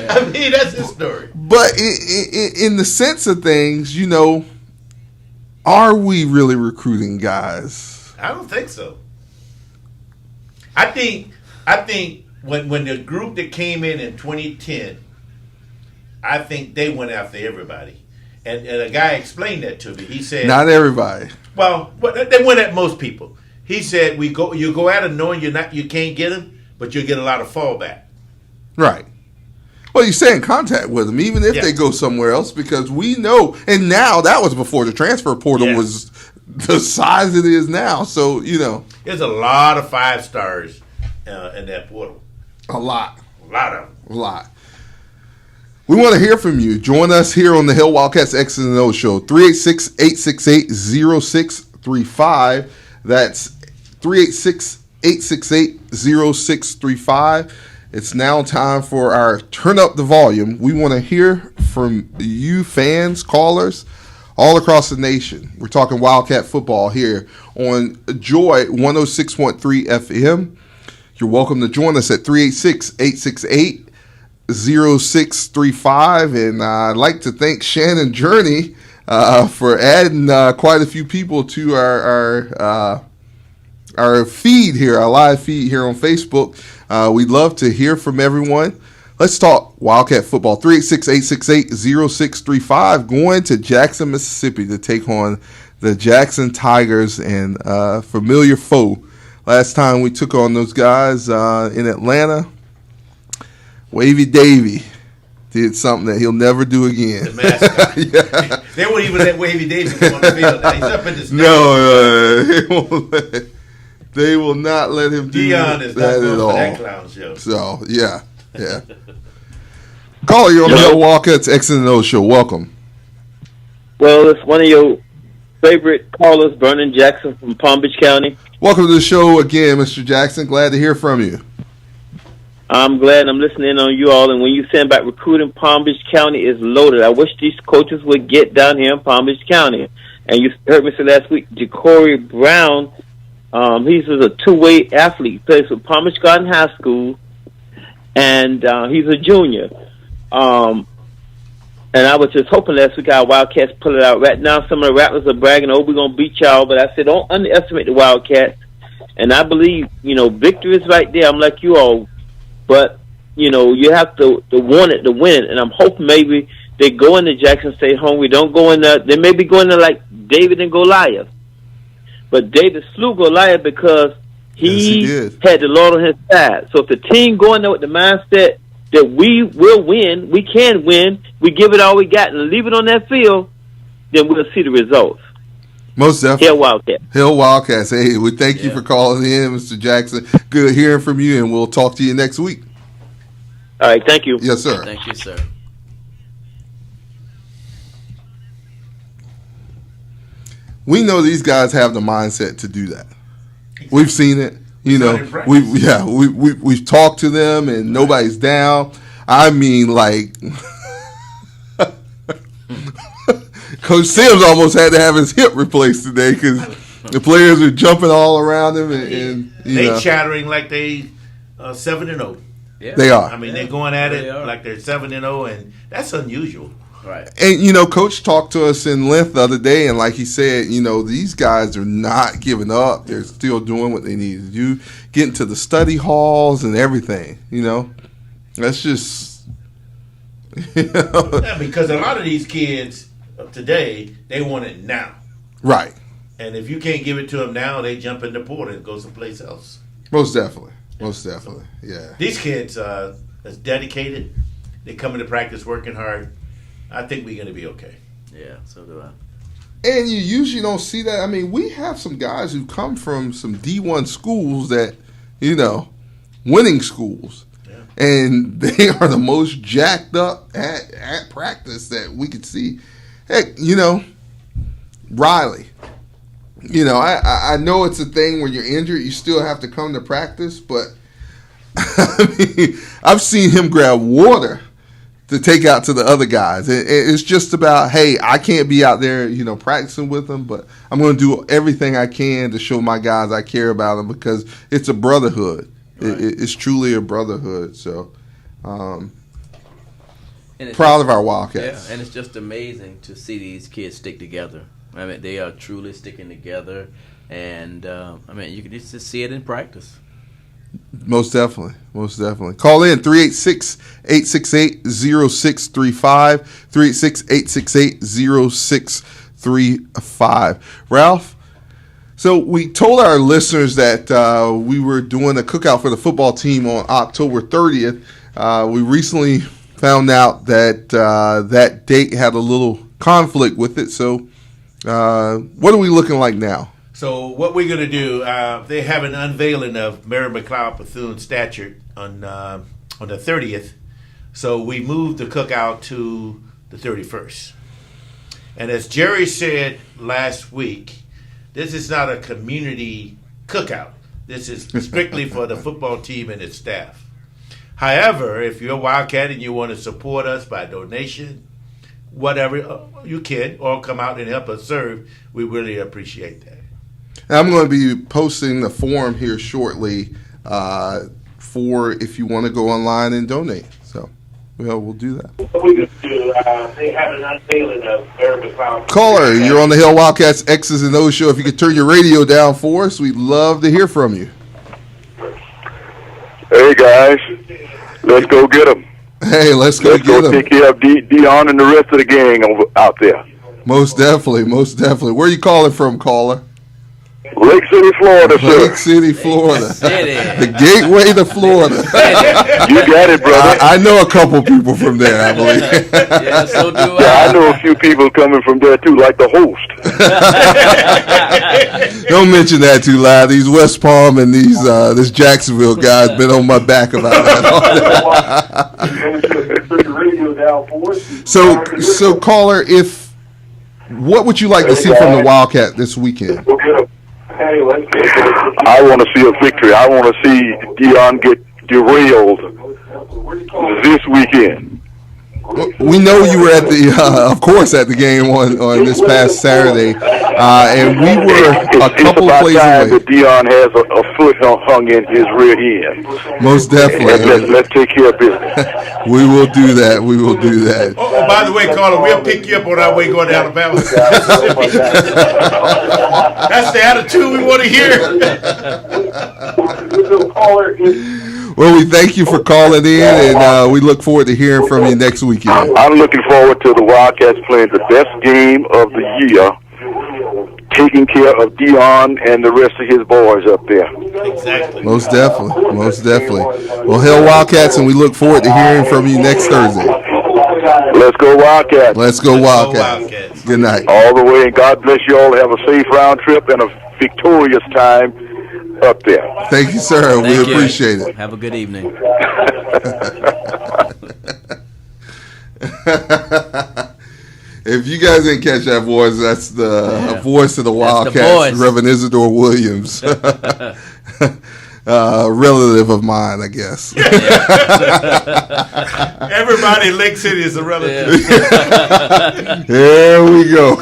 I mean, that's his story. But in the sense of things, are we really recruiting guys? I don't think so. I think when the group that came in 2010, I think they went after everybody. And a guy explained that to me. He said, not everybody. Well, they went at most people. He said you go at them knowing you can't get them, but you'll get a lot of fallback. Right. Well, you stay in contact with them, even if they go somewhere else, because we know, and now that was before the transfer portal was the size it is now. So, There's a lot of 5 stars in that portal. A lot. A lot of them. A lot. We want to hear from you. Join us here on the Hill Wildcats X's and O's show, 386-868-0635. That's 386-868-0635. It's now time for our Turn Up the Volume. We want to hear from you fans, callers, all across the nation. We're talking Wildcat football here on Joy 106.3 FM. You're welcome to join us at 386-868-0635. And I'd like to thank Shannon Journey for adding quite a few people to our feed here, our live feed here on Facebook. We'd love to hear from everyone. Let's talk Wildcat football. 386-868-0635, going to Jackson, Mississippi to take on the Jackson Tigers and familiar foe. Last time we took on those guys in Atlanta, Wavy Davy did something that he'll never do again. The mascot. They won't even let Wavy Davy go on the field. He's up in the stands. No, they will not let him do Dion is that not at going all. for that clown show. So, yeah. Caller, you're on the Hill Wildcats X and O show. Welcome. Well, it's one of your favorite callers, Vernon Jackson from Palm Beach County. Welcome to the show again, Mr. Jackson. Glad to hear from you. I'm glad I'm listening on you all. And when you said about recruiting, Palm Beach County is loaded. I wish these coaches would get down here in Palm Beach County. And you heard me say last week, Jacory Brown, he's a two-way athlete. He plays for Palm Beach Garden High School, and he's a junior. And I was just hoping last week our Wildcats pull it out. Right now, some of the Rattlers are bragging, we're going to beat y'all. But I said, don't underestimate the Wildcats. And I believe, victory is right there. I'm like you all. But, you have to want it to win. And I'm hoping maybe they go into Jackson State home. We don't go in there. They may be going there like David and Goliath. But David slew Goliath because he had the Lord on his side. So if the team going there with the mindset that we will win, we can win, we give it all we got and leave it on that field, then we'll see the results. Most definitely. Hill Wildcats. Hill Wildcats. Hey, we thank you for calling in, Mr. Jackson. Good hearing from you, and we'll talk to you next week. All right, thank you. Yes, sir. Thank you, sir. We know these guys have the mindset to do that. We've seen it. We've talked to them, and nobody's down. I mean, like, Coach Sims almost had to have his hip replaced today because the players are jumping all around him, and they chattering like they 7-0. Yeah. They are. I mean, they're going at it like they're 7-0, and that's unusual. Right. And, Coach talked to us in length the other day, and like he said, these guys are not giving up. They're still doing what they need to do, getting to the study halls and everything, That's just, Yeah, because a lot of these kids of today, they want it now. Right. And if you can't give it to them now, they jump in the portal and go someplace else. Most definitely. Yeah. These kids are dedicated. They come into practice working hard. I think we're going to be okay. Yeah, so do I. And you usually don't see that. I mean, we have some guys who come from some D1 schools that, winning schools. Yeah. And they are the most jacked up at practice that we could see. Heck, Riley. I know it's a thing when you're injured, you still have to come to practice, but I mean, I've seen him grab water to take out to the other guys. It's just about, hey, I can't be out there, practicing with them, but I'm going to do everything I can to show my guys I care about them because it's a brotherhood. Right. It's truly a brotherhood. So, proud of our Wildcats. Yeah, and it's just amazing to see these kids stick together. I mean, they are truly sticking together, and you can just see it in practice. Most definitely. Call in 386-868-0635, 386-868-0635. Ralph, So we told our listeners that we were doing a cookout for the football team on October 30th. We recently found out that that date had a little conflict with it. So what are we looking like now? So what we're going to do, they have an unveiling of Mary McLeod Bethune statue on the 30th. So we moved the cookout to the 31st. And as Jerry said last week, this is not a community cookout. This is strictly for the football team and its staff. However, if you're a Wildcat and you want to support us by donation, whatever, you can, or come out and help us serve, we really appreciate that. I'm going to be posting the form here shortly for if you want to go online and donate. So, we'll do that. They have an unveiling of Mary McLeod. Caller, you're on the Hill Wildcats X's and O's show. If you could turn your radio down for us, we'd love to hear from you. Hey guys, let's go get them. Hey, let's go Let's get go them. take care of Dion and the rest of the gang out there. Most definitely, most definitely. Where are you calling from, caller? Lake City, Florida, sir. Lake City, Florida. City. The gateway to Florida. You got it, brother. I know a couple people from there, I believe. Yeah, so do Yeah, I know a few people coming from there too, like the host. Don't mention that too loud. These West Palm and these this Jacksonville guys been on my back about that. So caller, what would you like to see from the Wildcat this weekend? I want to see a victory. I want to see Dion get derailed this weekend. We know you were at the, of course, at the game on this past Saturday, and we were a couple plays away. That Dion has a foot hung in his rear end. Most definitely. Let's take care of business. We will do that. We will do that. Oh, by the way, caller, we'll pick you up on our way going to Alabama. That's the attitude we want to hear. Well, we thank you for calling in, and we look forward to hearing from you next weekend. I'm looking forward to the Wildcats playing the best game of the year, taking care of Dion and the rest of his boys up there. Exactly. Most definitely. Most definitely. Well, Hill Wildcats, and we look forward to hearing from you next Thursday. Let's go Wildcats. Let's go Wildcats. Wildcats. Good night. All the way, and God bless you all. Have a safe round trip and a victorious time up there. Thank you, sir. We appreciate it. Have a good evening. If you guys didn't catch that voice, that's the voice of the Wildcats, Reverend Isidore Williams. Relative of mine, I guess. Everybody in Lake City is a relative. There we go.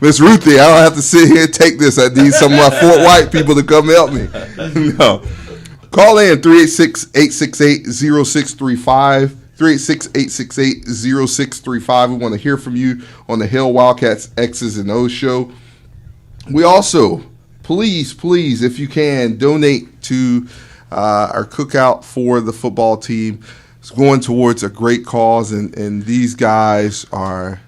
Miss Ruthie, I don't have to sit here and take this. I need some of my Fort White people to come help me. No. Call in 386-868-0635. 386-868-0635. We want to hear from you on the Hill Wildcats X's and O's show. We also, please, if you can, donate to our cookout for the football team. It's going towards a great cause, and these guys are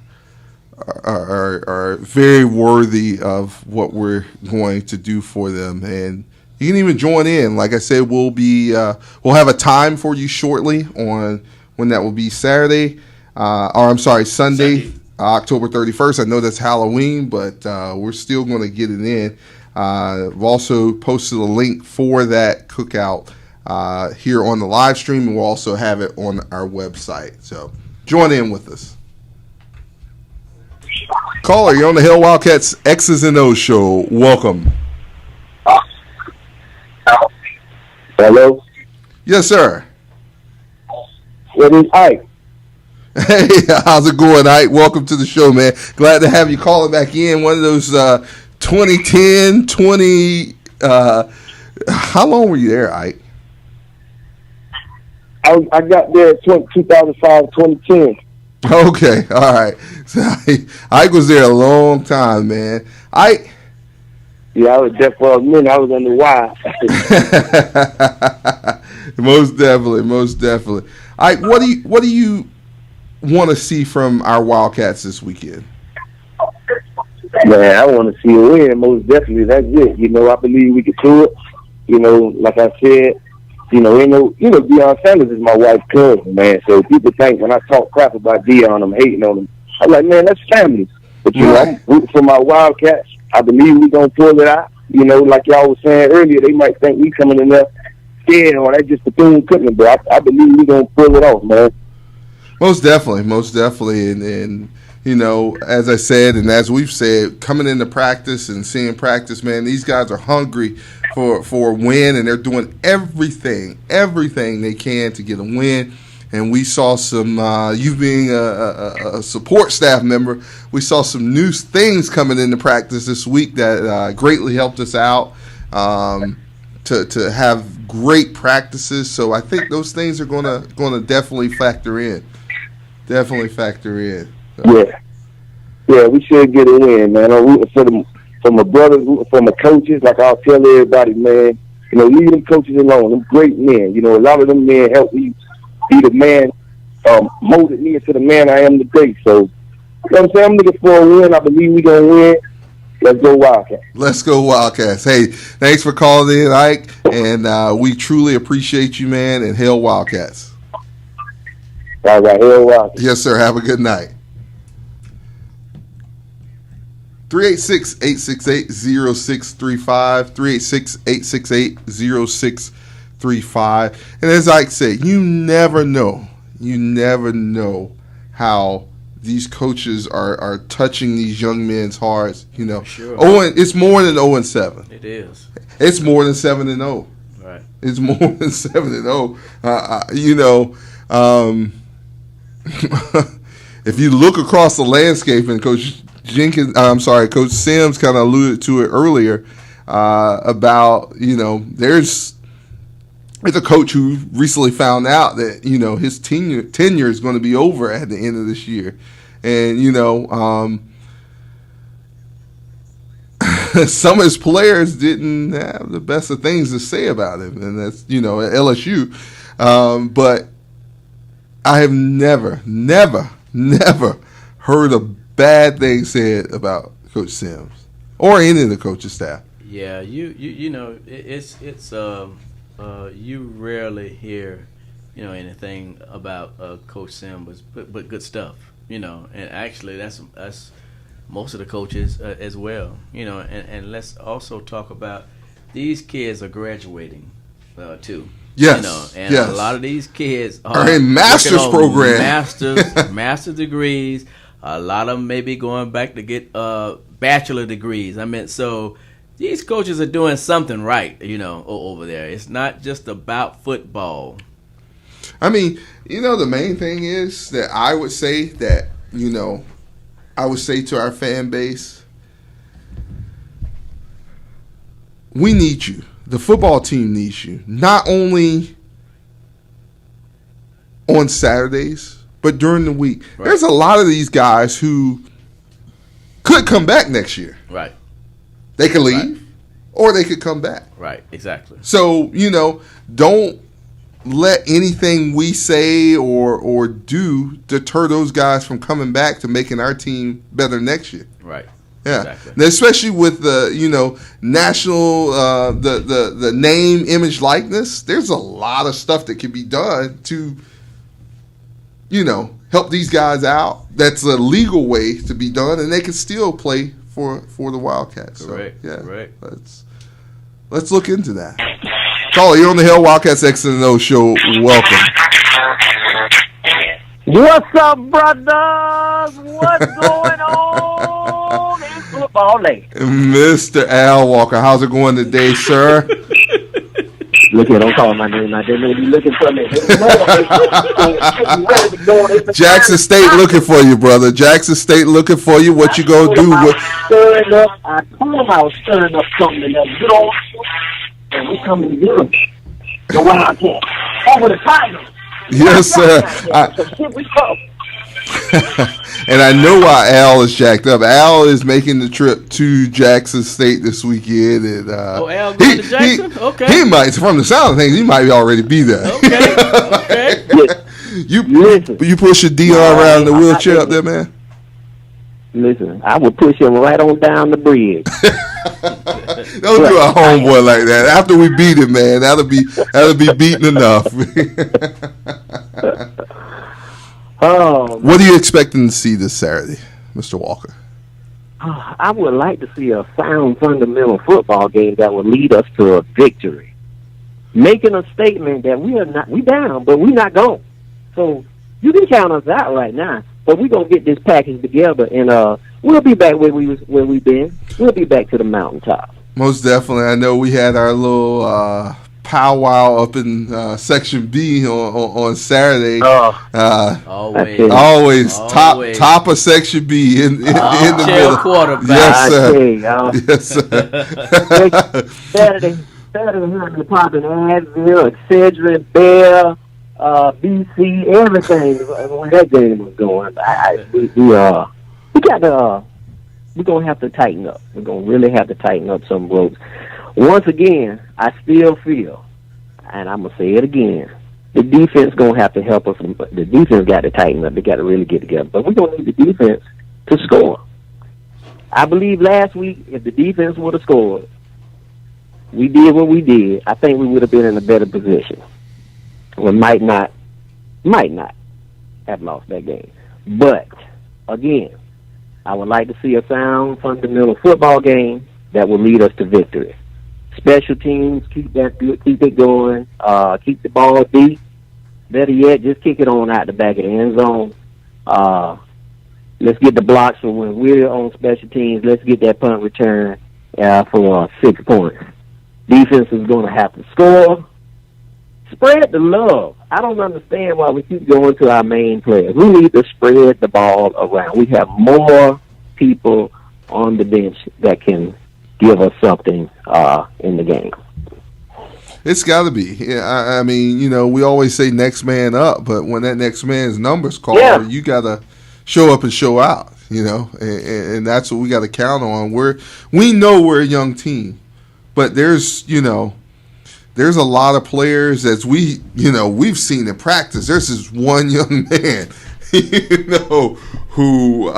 very worthy of what we're going to do for them. And you can even join in. Like I said, we'll have a time for you shortly on when that will be Sunday, October 31st. I know that's Halloween, but we're still going to get it in. We've also posted a link for that cookout here on the live stream, and we'll also have it on our website. So join in with us. Caller, you're on the Hill Wildcats X's and O's show. Welcome. Hello? Yes, sir. What is Ike? Hey, how's it going, Ike? Welcome to the show, man. Glad to have you calling back in. One of those 2010, how long were you there, Ike? I got there at 2005, 2010. Okay, all right. So Ike was there a long time, man. Yeah, I was there for a minute. I was on the Y. Most definitely. Ike, what do you want to see from our Wildcats this weekend? Man, I want to see a win, most definitely. That's it. You know, I believe we can do it. You know, like I said, Deion Sanders is my wife's cousin, man. So people think when I talk crap about Deion, I'm hating on him. I'm like, man, that's family. But, you know, I'm rooting for my Wildcats. I believe we're going to pull it out. You know, like y'all was saying earlier, they might think we coming in there scared or that's just Bethune-Cookman, but I believe we're going to pull it off, man. Most definitely. And you know, as I said, and as we've said, coming into practice and seeing practice, man, these guys are hungry for a win, and they're doing everything they can to get a win. And we saw some, you being a support staff member, we saw some new things coming into practice this week that greatly helped us out to have great practices. So I think those things are gonna definitely factor in. So. Yeah, we should get a win, man. I'm rooting for my brothers, rooting for my coaches. Like I'll tell everybody, man, you know, leave them coaches alone. Them great men. You know, a lot of them men helped me be the man, molded me into the man I am today. So, you know what I'm saying? I'm looking for a win. I believe we're going to win. Let's go Wildcats. Let's go Wildcats. Hey, thanks for calling in, Ike, and we truly appreciate you, man, and hail Wildcats. All right, hail Wildcats. Yes, sir. Have a good night. 386-868-0635, 386-868-0635. And as Ike said, you never know how these coaches are touching these young men's hearts. You know, sure. It's more than 0-7. It is. It's more than 7-0. Right. It's more than 7-0. You know, if you look across the landscape, and Coach Sims kind of alluded to it earlier about, you know, there's a coach who recently found out that, you know, his tenure is going to be over at the end of this year. And, you know, some of his players didn't have the best of things to say about him, and that's, you know, at LSU. But I have never heard a bad thing said about Coach Sims or any of the coaching staff. Yeah, you know, it's you rarely hear, you know, anything about Coach Sims, but good stuff, you know. And actually, that's most of the coaches as well, you know. And let's also talk about these kids are graduating too. Yes, you know, and yes. A lot of these kids are in master's program, master's degrees. A lot of them may be going back to get bachelor degrees. I mean, so these coaches are doing something right, you know, over there. It's not just about football. I mean, you know, the main thing is that I would say that, you know, I would say to our fan base, we need you. The football team needs you. Not only on Saturdays, but during the week. Right. There's a lot of these guys who could come back next year. Right. They could leave, or they could come back. Right, exactly. So, you know, don't let anything we say or do deter those guys from coming back to making our team better next year. Right. Yeah, exactly. Especially with the, you know, national, the name, image, likeness. There's a lot of stuff that can be done to, you know, help these guys out. That's a legal way to be done, and they can still play for the Wildcats. Correct. So, yeah, correct. Let's look into that. Caller, you're on the Hell Wildcats X&O show. Welcome. What's up, brothers? What's going on in football land? Mr. Al Walker, how's it going today, sir? Look here, don't call my name. I didn't know you looking for me. Jackson State looking for you, brother. Jackson State looking for you. What you gonna do? I told him I was stirring up something in that good old and we coming to get him. The Wildcats. Over the Tigers. Yes, sir. And I know why Al is jacked up. Al is making the trip to Jackson State this weekend, and Al going to Jackson? Okay. He might, from the sound of things, he might already be there. Okay. You push your DR around in the wheelchair up there, man? Listen, I would push him right on down the bridge. Don't do a homeboy like that. After we beat him, man, that'll be beaten enough. What are you expecting to see this Saturday, Mr. Walker? I would like to see a sound, fundamental football game that will lead us to a victory, making a statement that we down, but we're not gone. So you can count us out right now, but we're gonna get this package together, and we'll be back where we've been. We'll be back to the mountaintop. Most definitely. I know we had our little powwow up in Section B on Saturday. Always top of Section B in the middle. Quarterback. Yes, sir. Yes, sir. Saturday we're going to be popping Advil, Excedrin, Bear, BC, everything. When that game was going, we're going to have to tighten up. We're going to really have to tighten up some ropes. Once again, I still feel, and I'm going to say it again, the defense going to have to help us. The defense got to tighten up. They got to really get together. But we're going to need the defense to score. I believe last week, if the defense would have scored, we did what we did, I think we would have been in a better position. We might not have lost that game. But, again, I would like to see a sound, fundamental football game that will lead us to victory. Special teams, keep it going. Keep the ball deep. Better yet, just kick it on out the back of the end zone. Let's get the blocks for when we're on special teams. Let's get that punt return for 6 points. Defense is going to have to score. Spread the love. I don't understand why we keep going to our main players. We need to spread the ball around. We have more people on the bench that can give us something in the game. It's got to be. Yeah, I mean, we always say next man up, but when that next man's number's called, you got to show up and show out, and that's what we got to count on. We know we're a young team, but there's a lot of players as we've seen in practice. There's this one young man, who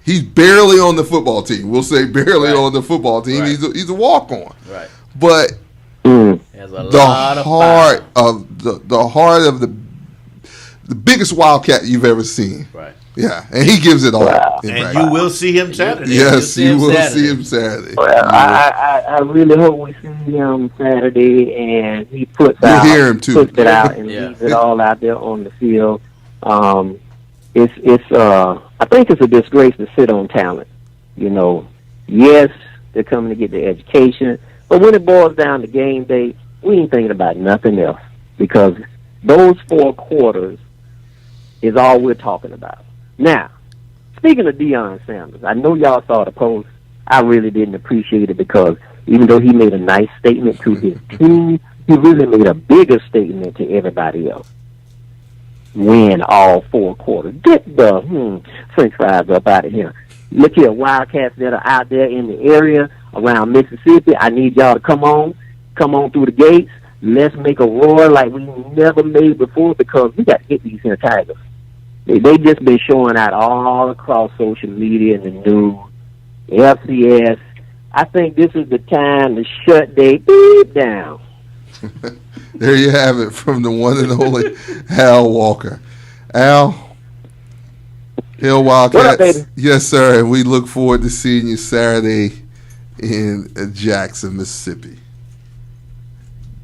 he's barely on the football team. We'll say barely on the football team. Right. He's a walk-on. Right. But the heart of the biggest Wildcat you've ever seen. Right. Yeah, and he gives it all. Wow. And you will see him Saturday. Yes, you will see him Saturday. Well, I really hope we see him Saturday, and he puts it out and leaves it all out there on the field. I think it's a disgrace to sit on talent. Yes, they're coming to get their education, but when it boils down to game day, we ain't thinking about nothing else because those 4 quarters is all we're talking about. Now, speaking of Deion Sanders, I know y'all saw the post. I really didn't appreciate it because even though he made a nice statement to his team, he really made a bigger statement to everybody else. Win all 4 quarters. Get the French fries up out of here. Look here, Wildcats that are out there in the area around Mississippi. I need y'all to come on through the gates. Let's make a roar like we never made before because we got to get these here Tigers. They just been showing out all across social media and the news, FCS. I think this is the time to shut they beep down. There you have it from the one and only Al Walker. Al, Hill Wildcats. What up, baby? Yes, sir. And we look forward to seeing you Saturday in Jackson, Mississippi.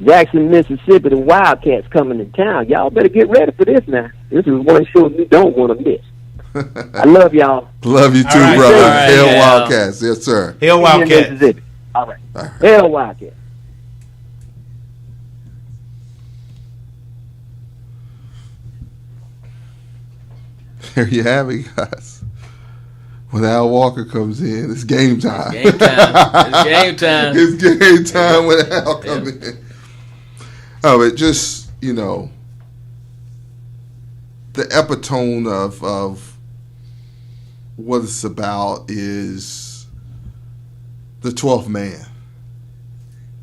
Jackson, Mississippi, the Wildcats coming to town. Y'all better get ready for this now. This is one show you don't want to miss. I love y'all. Love you too, brother. Right, Hail Wildcats. Yes, sir. Hail Wildcats. Mississippi. All right. Hail Wildcats. There you have it, guys. When Al Walker comes in, it's game time. It's game time. It's game time when Al comes in. Oh, it just, the epitome of what it's about is the 12th man,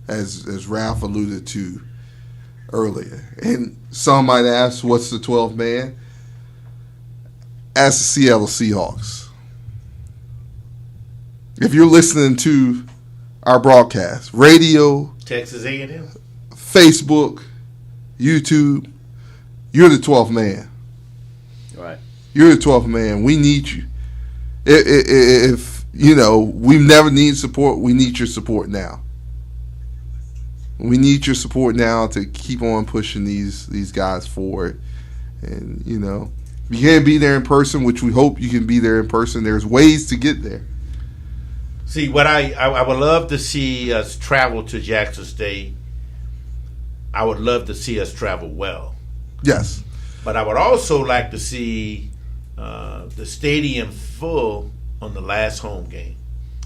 as Ralph alluded to earlier. And some might ask, what's the 12th man? as the Seattle Seahawks. If you're listening to our broadcast, radio, Texas A&M, Facebook, YouTube, you're the 12th man. Right. You're the 12th man. We need you. If you know, we've never needed support, we need your support now. We need your support now to keep on pushing these guys forward. And, you know, you can't be there in person, which we hope you can be there in person. There's ways to get there. See, what I would love to see us travel to Jackson State. I would love to see us travel well. Yes. But I would also like to see the stadium full on the last home game.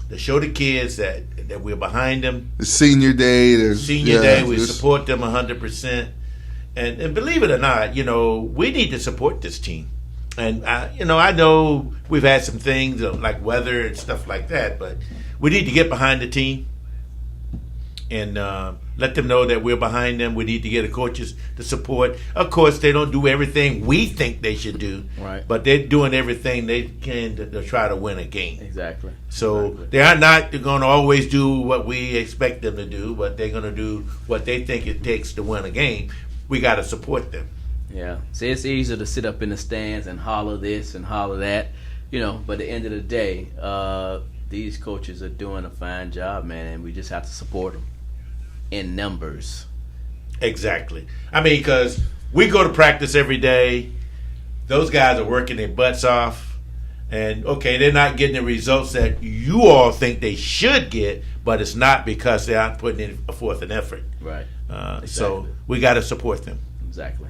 To show the kids that we're behind them. The senior day. Day, we support them 100%. And believe it or not, you know, we need to support this team. And, you know, I know we've had some things like weather and stuff like that, but we need to get behind the team and let them know that we're behind them. We need to get the coaches to support. Of course, they don't do everything we think they should do, right? But they're doing everything they can to try to win a game. Exactly. So they are not going to always do what we expect them to do, but they're going to do what they think it takes to win a game. We got to support them. Yeah. See, it's easier to sit up in the stands and holler this and holler that, you know, but at the end of the day, these coaches are doing a fine job, man, and we just have to support them in numbers. Exactly. I mean, because we go to practice every day. Those guys are working their butts off. And, okay, they're not getting the results that you all think they should get, but it's not because they aren't putting in forth an effort. Right. Exactly. So we got to support them. Exactly.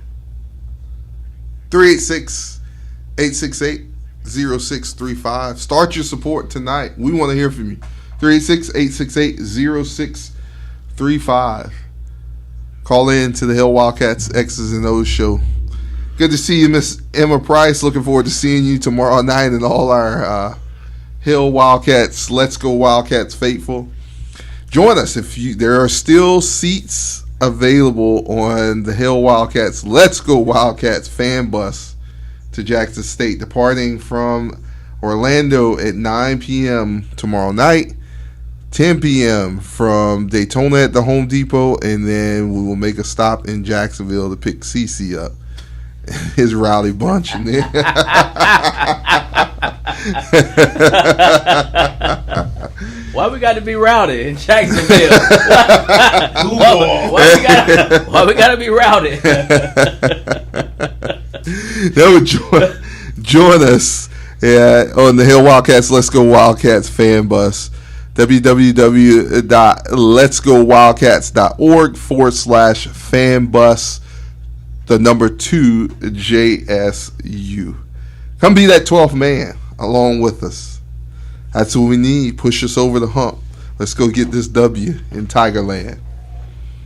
386-868-0635. Start your support tonight. We want to hear from you. 386-868-0635. Call in to the Hill Wildcats X's and O's show. Good to see you, Miss Emma Price. Looking forward to seeing you tomorrow night and all our Hill Wildcats, Let's Go Wildcats faithful. Join us there are still seats available on the Hill Wildcats Let's Go Wildcats fan bus to Jackson State, departing from Orlando at 9 p.m. tomorrow night, 10 p.m. from Daytona at the Home Depot, and then we will make a stop in Jacksonville to pick CeCe up. His rowdy bunch in there. Why we got to be rowdy in Jacksonville? why we got to be rowdy? They would join us on the Hill Wildcats Let's Go Wildcats fan bus. www.letsgowildcats.org/fan bus. The number 2 JSU. Come be that 12th man along with us. That's what we need. Push us over the hump. Let's go get this W in Tigerland.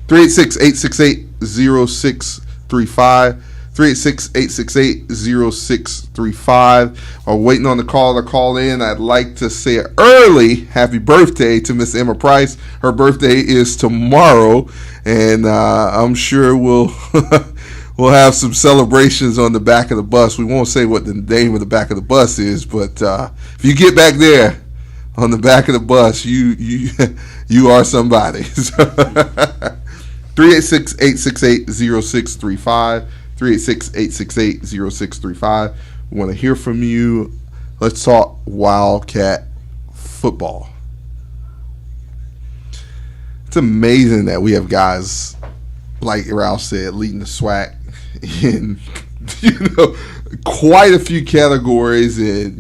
386-868-0635. 386-868-0635. While waiting on the caller to call in, I'd like to say an early happy birthday to Miss Emma Price. Her birthday is tomorrow, and I'm sure we'll we'll have some celebrations on the back of the bus. We won't say what the name of the back of the bus is, but if you get back there on the back of the bus, you are somebody. 386-868-0635. 386-868-0635. We want to hear from you. Let's talk Wildcat football. It's amazing that we have guys, like Ralph said, leading the Swac in, quite a few categories, and,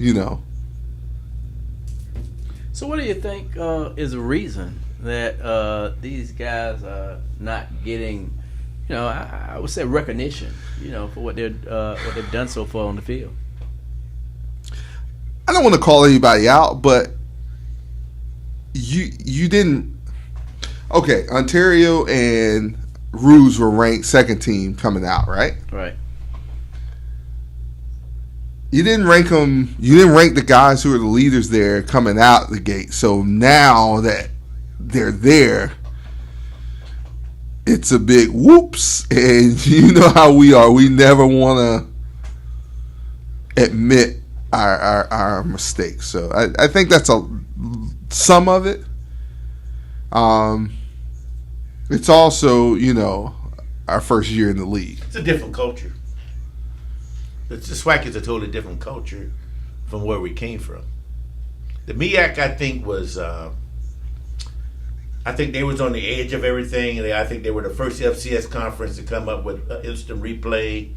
So what do you think is the reason that these guys are not getting, I would say recognition, for what they've done so far on the field? I don't want to call anybody out, but you didn't. Okay, Ontario and Ruse were ranked second team coming out, right? Right. You didn't rank them. You didn't rank the guys who are the leaders there coming out the gate. So now that they're there, it's a big whoops. And you know how we are. We never want to admit our mistakes. So I think that's some of it. It's also, our first year in the league. It's a different culture. The Swac is a totally different culture from where we came from. The MEAC, I think, was. I think they was on the edge of everything. I think they were the first FCS conference to come up with instant replay.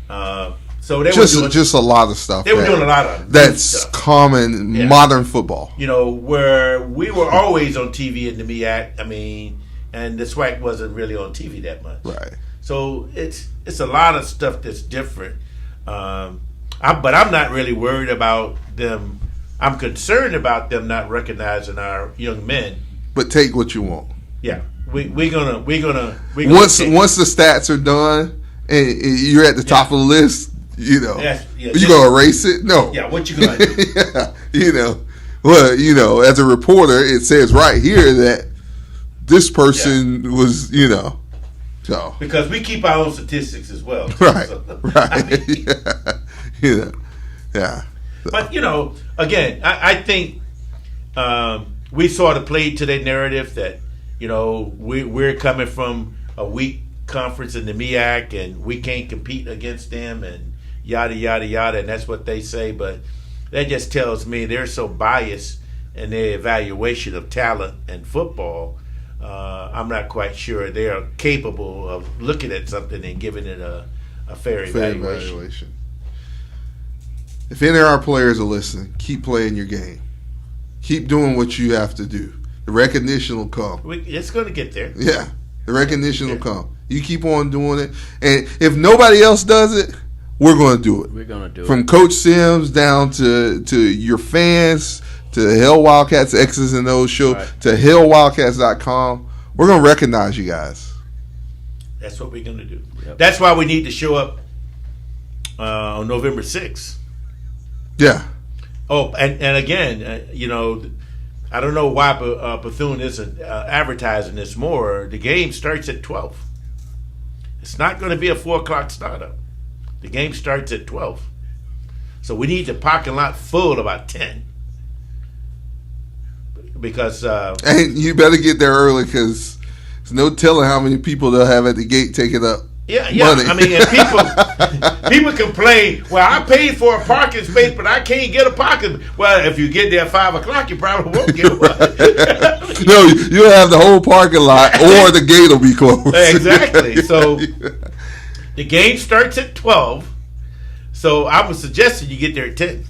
So they were doing just a lot of stuff. They were doing a lot of that's stuff. Common modern football. Where we were always on TV in the MEAC. I mean, and the Swac wasn't really on TV that much. Right. So it's a lot of stuff that's different. But I'm not really worried about them. I'm concerned about them not recognizing our young men. But take what you want. Yeah, we're gonna once the stats are done and you're at the top of the list, you gonna erase it? No. Yeah, what you gonna do? Well, as a reporter, it says right here that this person was, so because we keep our own statistics as well. Right. So, right. I mean, yeah. But again, I think we sort of played to that narrative that we're coming from a weak conference in the MEAC and we can't compete against them and yada yada yada, and that's what they say. But that just tells me they're so biased in their evaluation of talent and football. I'm not quite sure they are capable of looking at something and giving it a fair evaluation. If any of our players are listening, keep playing your game. Keep doing what you have to do. The recognition will come. It's going to get there. Yeah, the recognition will come. You keep on doing it. And if nobody else does it, we're going to do it. We're going to do it. From Coach Sims down to your fans, to the Hell Wildcats X's and O's show, to hellwildcats.com. We're going to recognize you guys. That's what we're going to do. Yep. That's why we need to show up on November 6th. Yeah. Oh, and again, I don't know why Bethune isn't advertising this more. The game starts at 12. It's not going to be a 4 o'clock startup. The game starts at 12. So we need the parking lot full about 10. Because and you better get there early because there's no telling how many people they'll have at the gate taking up. Yeah. Money. I mean, and people complain. Well, I paid for a parking space, but I can't get a parking. Well, if you get there at 5 o'clock, you probably won't get one. No, you'll have the whole parking lot, or the gate will be closed. Exactly. So the game starts at 12. So I would suggest that you get there at 10.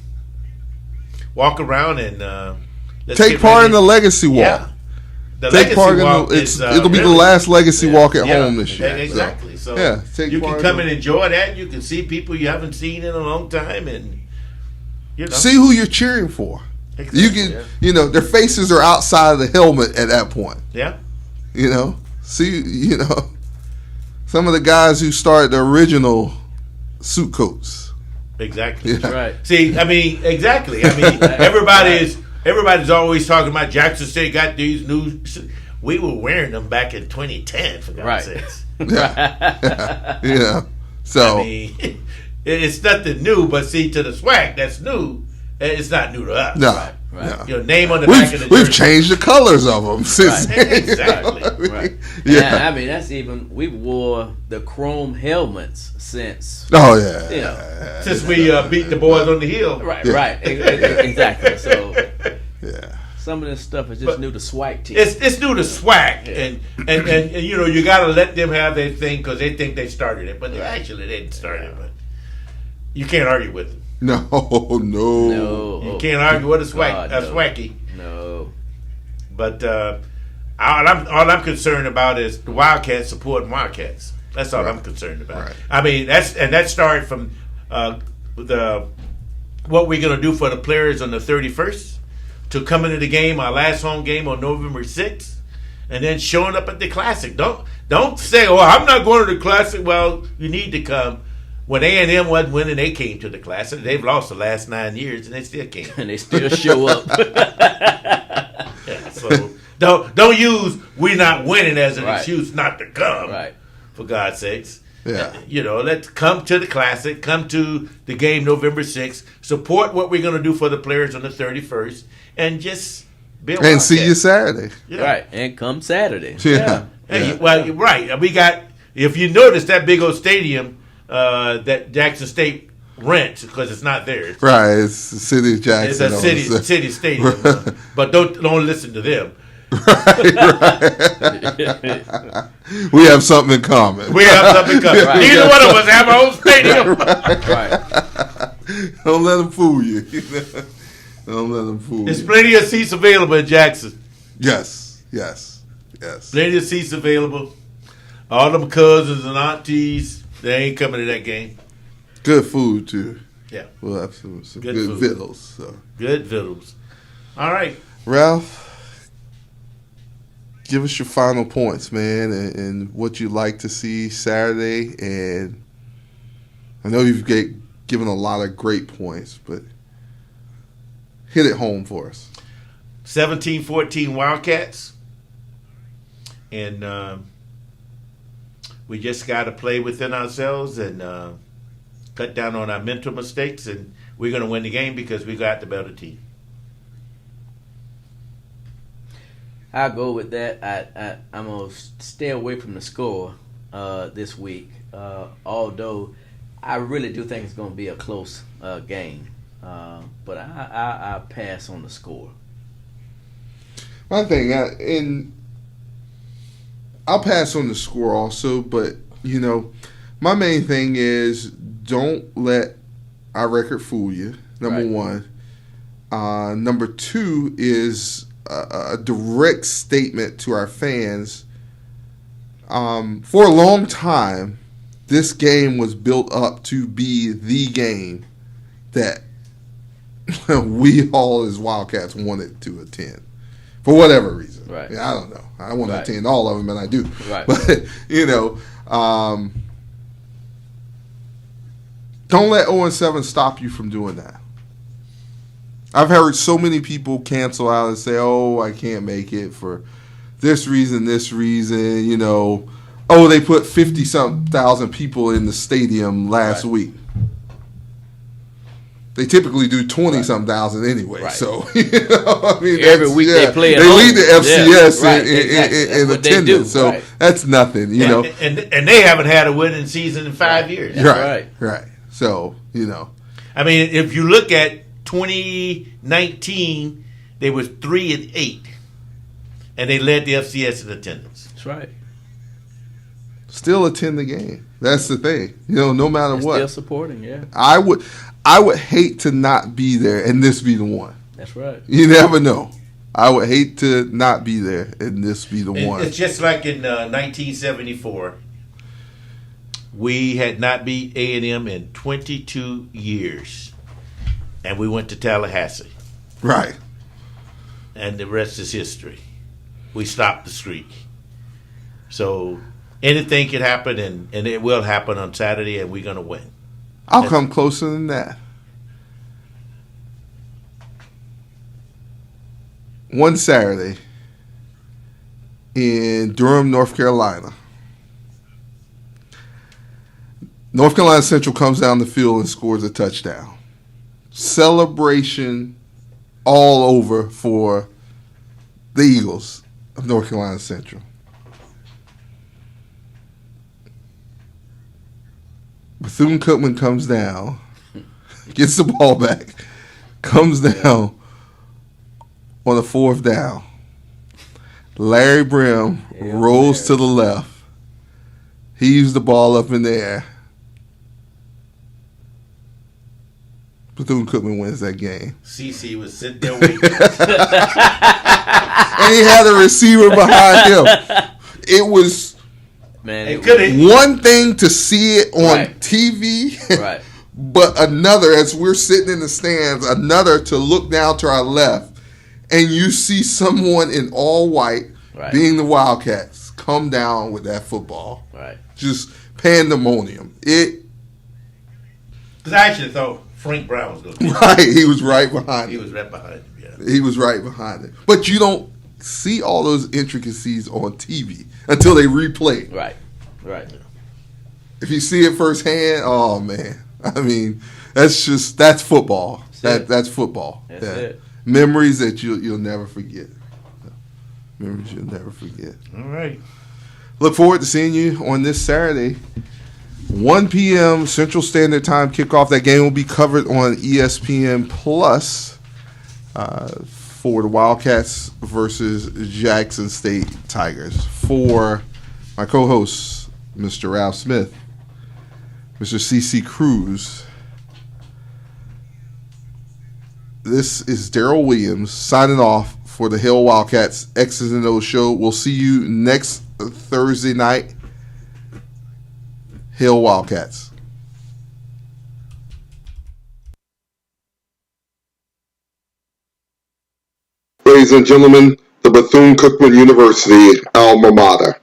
Walk around and take part in the legacy walk. Yeah. Take part in it'll be the last legacy walk at home this year. Exactly. So take you part can come and enjoy that. You can see people you haven't seen in a long time, and see who you're cheering for. Exactly. You can, their faces are outside of the helmet at that point. Yeah. See, some of the guys who started the original suit coats. Exactly. Yeah. That's right. See, I mean, exactly. I mean, everybody's always talking about Jackson State got these new. We were wearing them back in 2010, for God's sakes. Yeah. So I mean, it's nothing new, but see, to the Swac, that's new. It's not new to us. No. Right. Your name on the back of the we've jersey. changed the colors of them since. Exactly. Right. Yeah. I mean, that's even we wore the chrome helmets since. Oh yeah. Since we beat the boys on the hill. Right. Yeah. Right. Exactly. So. Yeah. Some of this stuff is just new to Swac team. It's new to Swac, and you got to let them have their thing because they think they started it, but actually they didn't start it. But you can't argue with them. No. You can't argue with a Swacky. No. But all I'm concerned about is the Wildcats supporting Wildcats. That's all I'm concerned about. Right. I mean, that started from what we're gonna do for the players on the 31st to come into the game, our last home game on November 6th, and then showing up at the Classic. Don't say, "Oh, I'm not going to the Classic." Well, you need to come. When A&M wasn't winning, they came to the Classic. They've lost the last 9 years, and they still came. And they still show up. So don't use "we're not winning" as an Right. excuse not to come. Right. For God's sakes. Yeah. Let's come to the Classic, come to the game November 6th, support what we're going to do for the players on the 31st, and just be a And see Wildcat. you Saturday. Yeah. Right, and come Saturday. Yeah. Hey, well, you're right. We got, if you notice that big old stadium that Jackson State rents, because it's not theirs. Right, it's the city of It's Jackson. a city stadium, but don't listen to them. We have something in common. We have something coming. Right. Neither one of us have our own stadium. Right. Don't let them fool you. Don't let them fool There's you. plenty of seats available in Jackson. Yes. Plenty of seats available. All them cousins and aunties, they ain't coming to that game. Good food too. Yeah. We'll have some Good good food. victuals. So. Good vittles. All right. Ralph, give us your final points, man, and what you'd like to see Saturday. And I know you've given a lot of great points, but hit it home for us. 17-14 Wildcats. And we just got to play within ourselves and cut down on our mental mistakes, and we're going to win the game because we got the better team. I'll go with that. I'm going to stay away from the score this week, although I really do think it's going to be a close game. But I'll pass on the score. My thing, I'll pass on the score also, but, my main thing is don't let our record fool you, number one. Number two is a direct statement to our fans. For a long time, this game was built up to be the game that we all as Wildcats wanted to attend. For whatever reason. Right. I don't know. I want to attend all of them, and I do. Right. But, don't let 0-7 stop you from doing that. I've heard so many people cancel out and say, oh, I can't make it for this reason. Oh, they put 50-something thousand people in the stadium last week. They typically do 20-something thousand anyway. Right. So, every week they play at They home. lead the FCS Right, in exactly. That's what they attendance. do. So Right. that's nothing, know. And they haven't had a winning season in 5 years. Right. So, I mean, if you look at 2019, they was 3-8, and they led the FCS in attendance. That's right. Still attend the game. That's the thing. No matter what. Still supporting, yeah. I would hate to not be there and this be the one. That's right. You never know. I would hate to not be there and this be the one. It's just like in 1974. We had not beat A&M in 22 years, and we went to Tallahassee. Right. And the rest is history. We stopped the streak. So anything can happen, and it will happen on Saturday, and we're going to win. I'll come closer than that. One Saturday in Durham, North Carolina. North Carolina Central comes down the field and scores a touchdown. Celebration all over for the Eagles of North Carolina Central. Bethune-Cookman comes down, gets the ball back, comes down on the fourth down. Larry Brim rolls to the left, heaves the ball up in the air. Bethune-Cookman wins that game. CC was sitting there waiting. And he had a receiver behind him. It was one thing to see it on TV, right. but another, as we're sitting in the stands, another to look down to our left, and you see someone in all white, being the Wildcats, come down with that football. Right. Just pandemonium. Because I actually thought Frank Brown was going to be Right, he was right behind him. He was right behind him, yeah. He was right behind him. But you don't see all those intricacies on TV until they replay. Right. if you see it firsthand, oh man, I mean, that's football. That's football. That's it. Memories that you'll never forget. Memories you'll never forget. All right. Look forward to seeing you on this Saturday, 1 p.m. Central Standard Time kickoff. That game will be covered on ESPN Plus for the Wildcats versus Jackson State Tigers. For my co-hosts, Mr. Ralph Smith, Mr. C.C. Cruz, this is Daryl Williams signing off for the Hill Wildcats X's and O's show. We'll see you next Thursday night. Hill Wildcats. Ladies and gentlemen, the Bethune-Cookman University alma mater.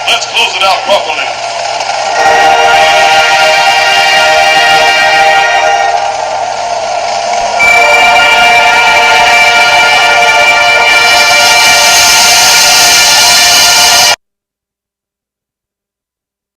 Let's close it out properly.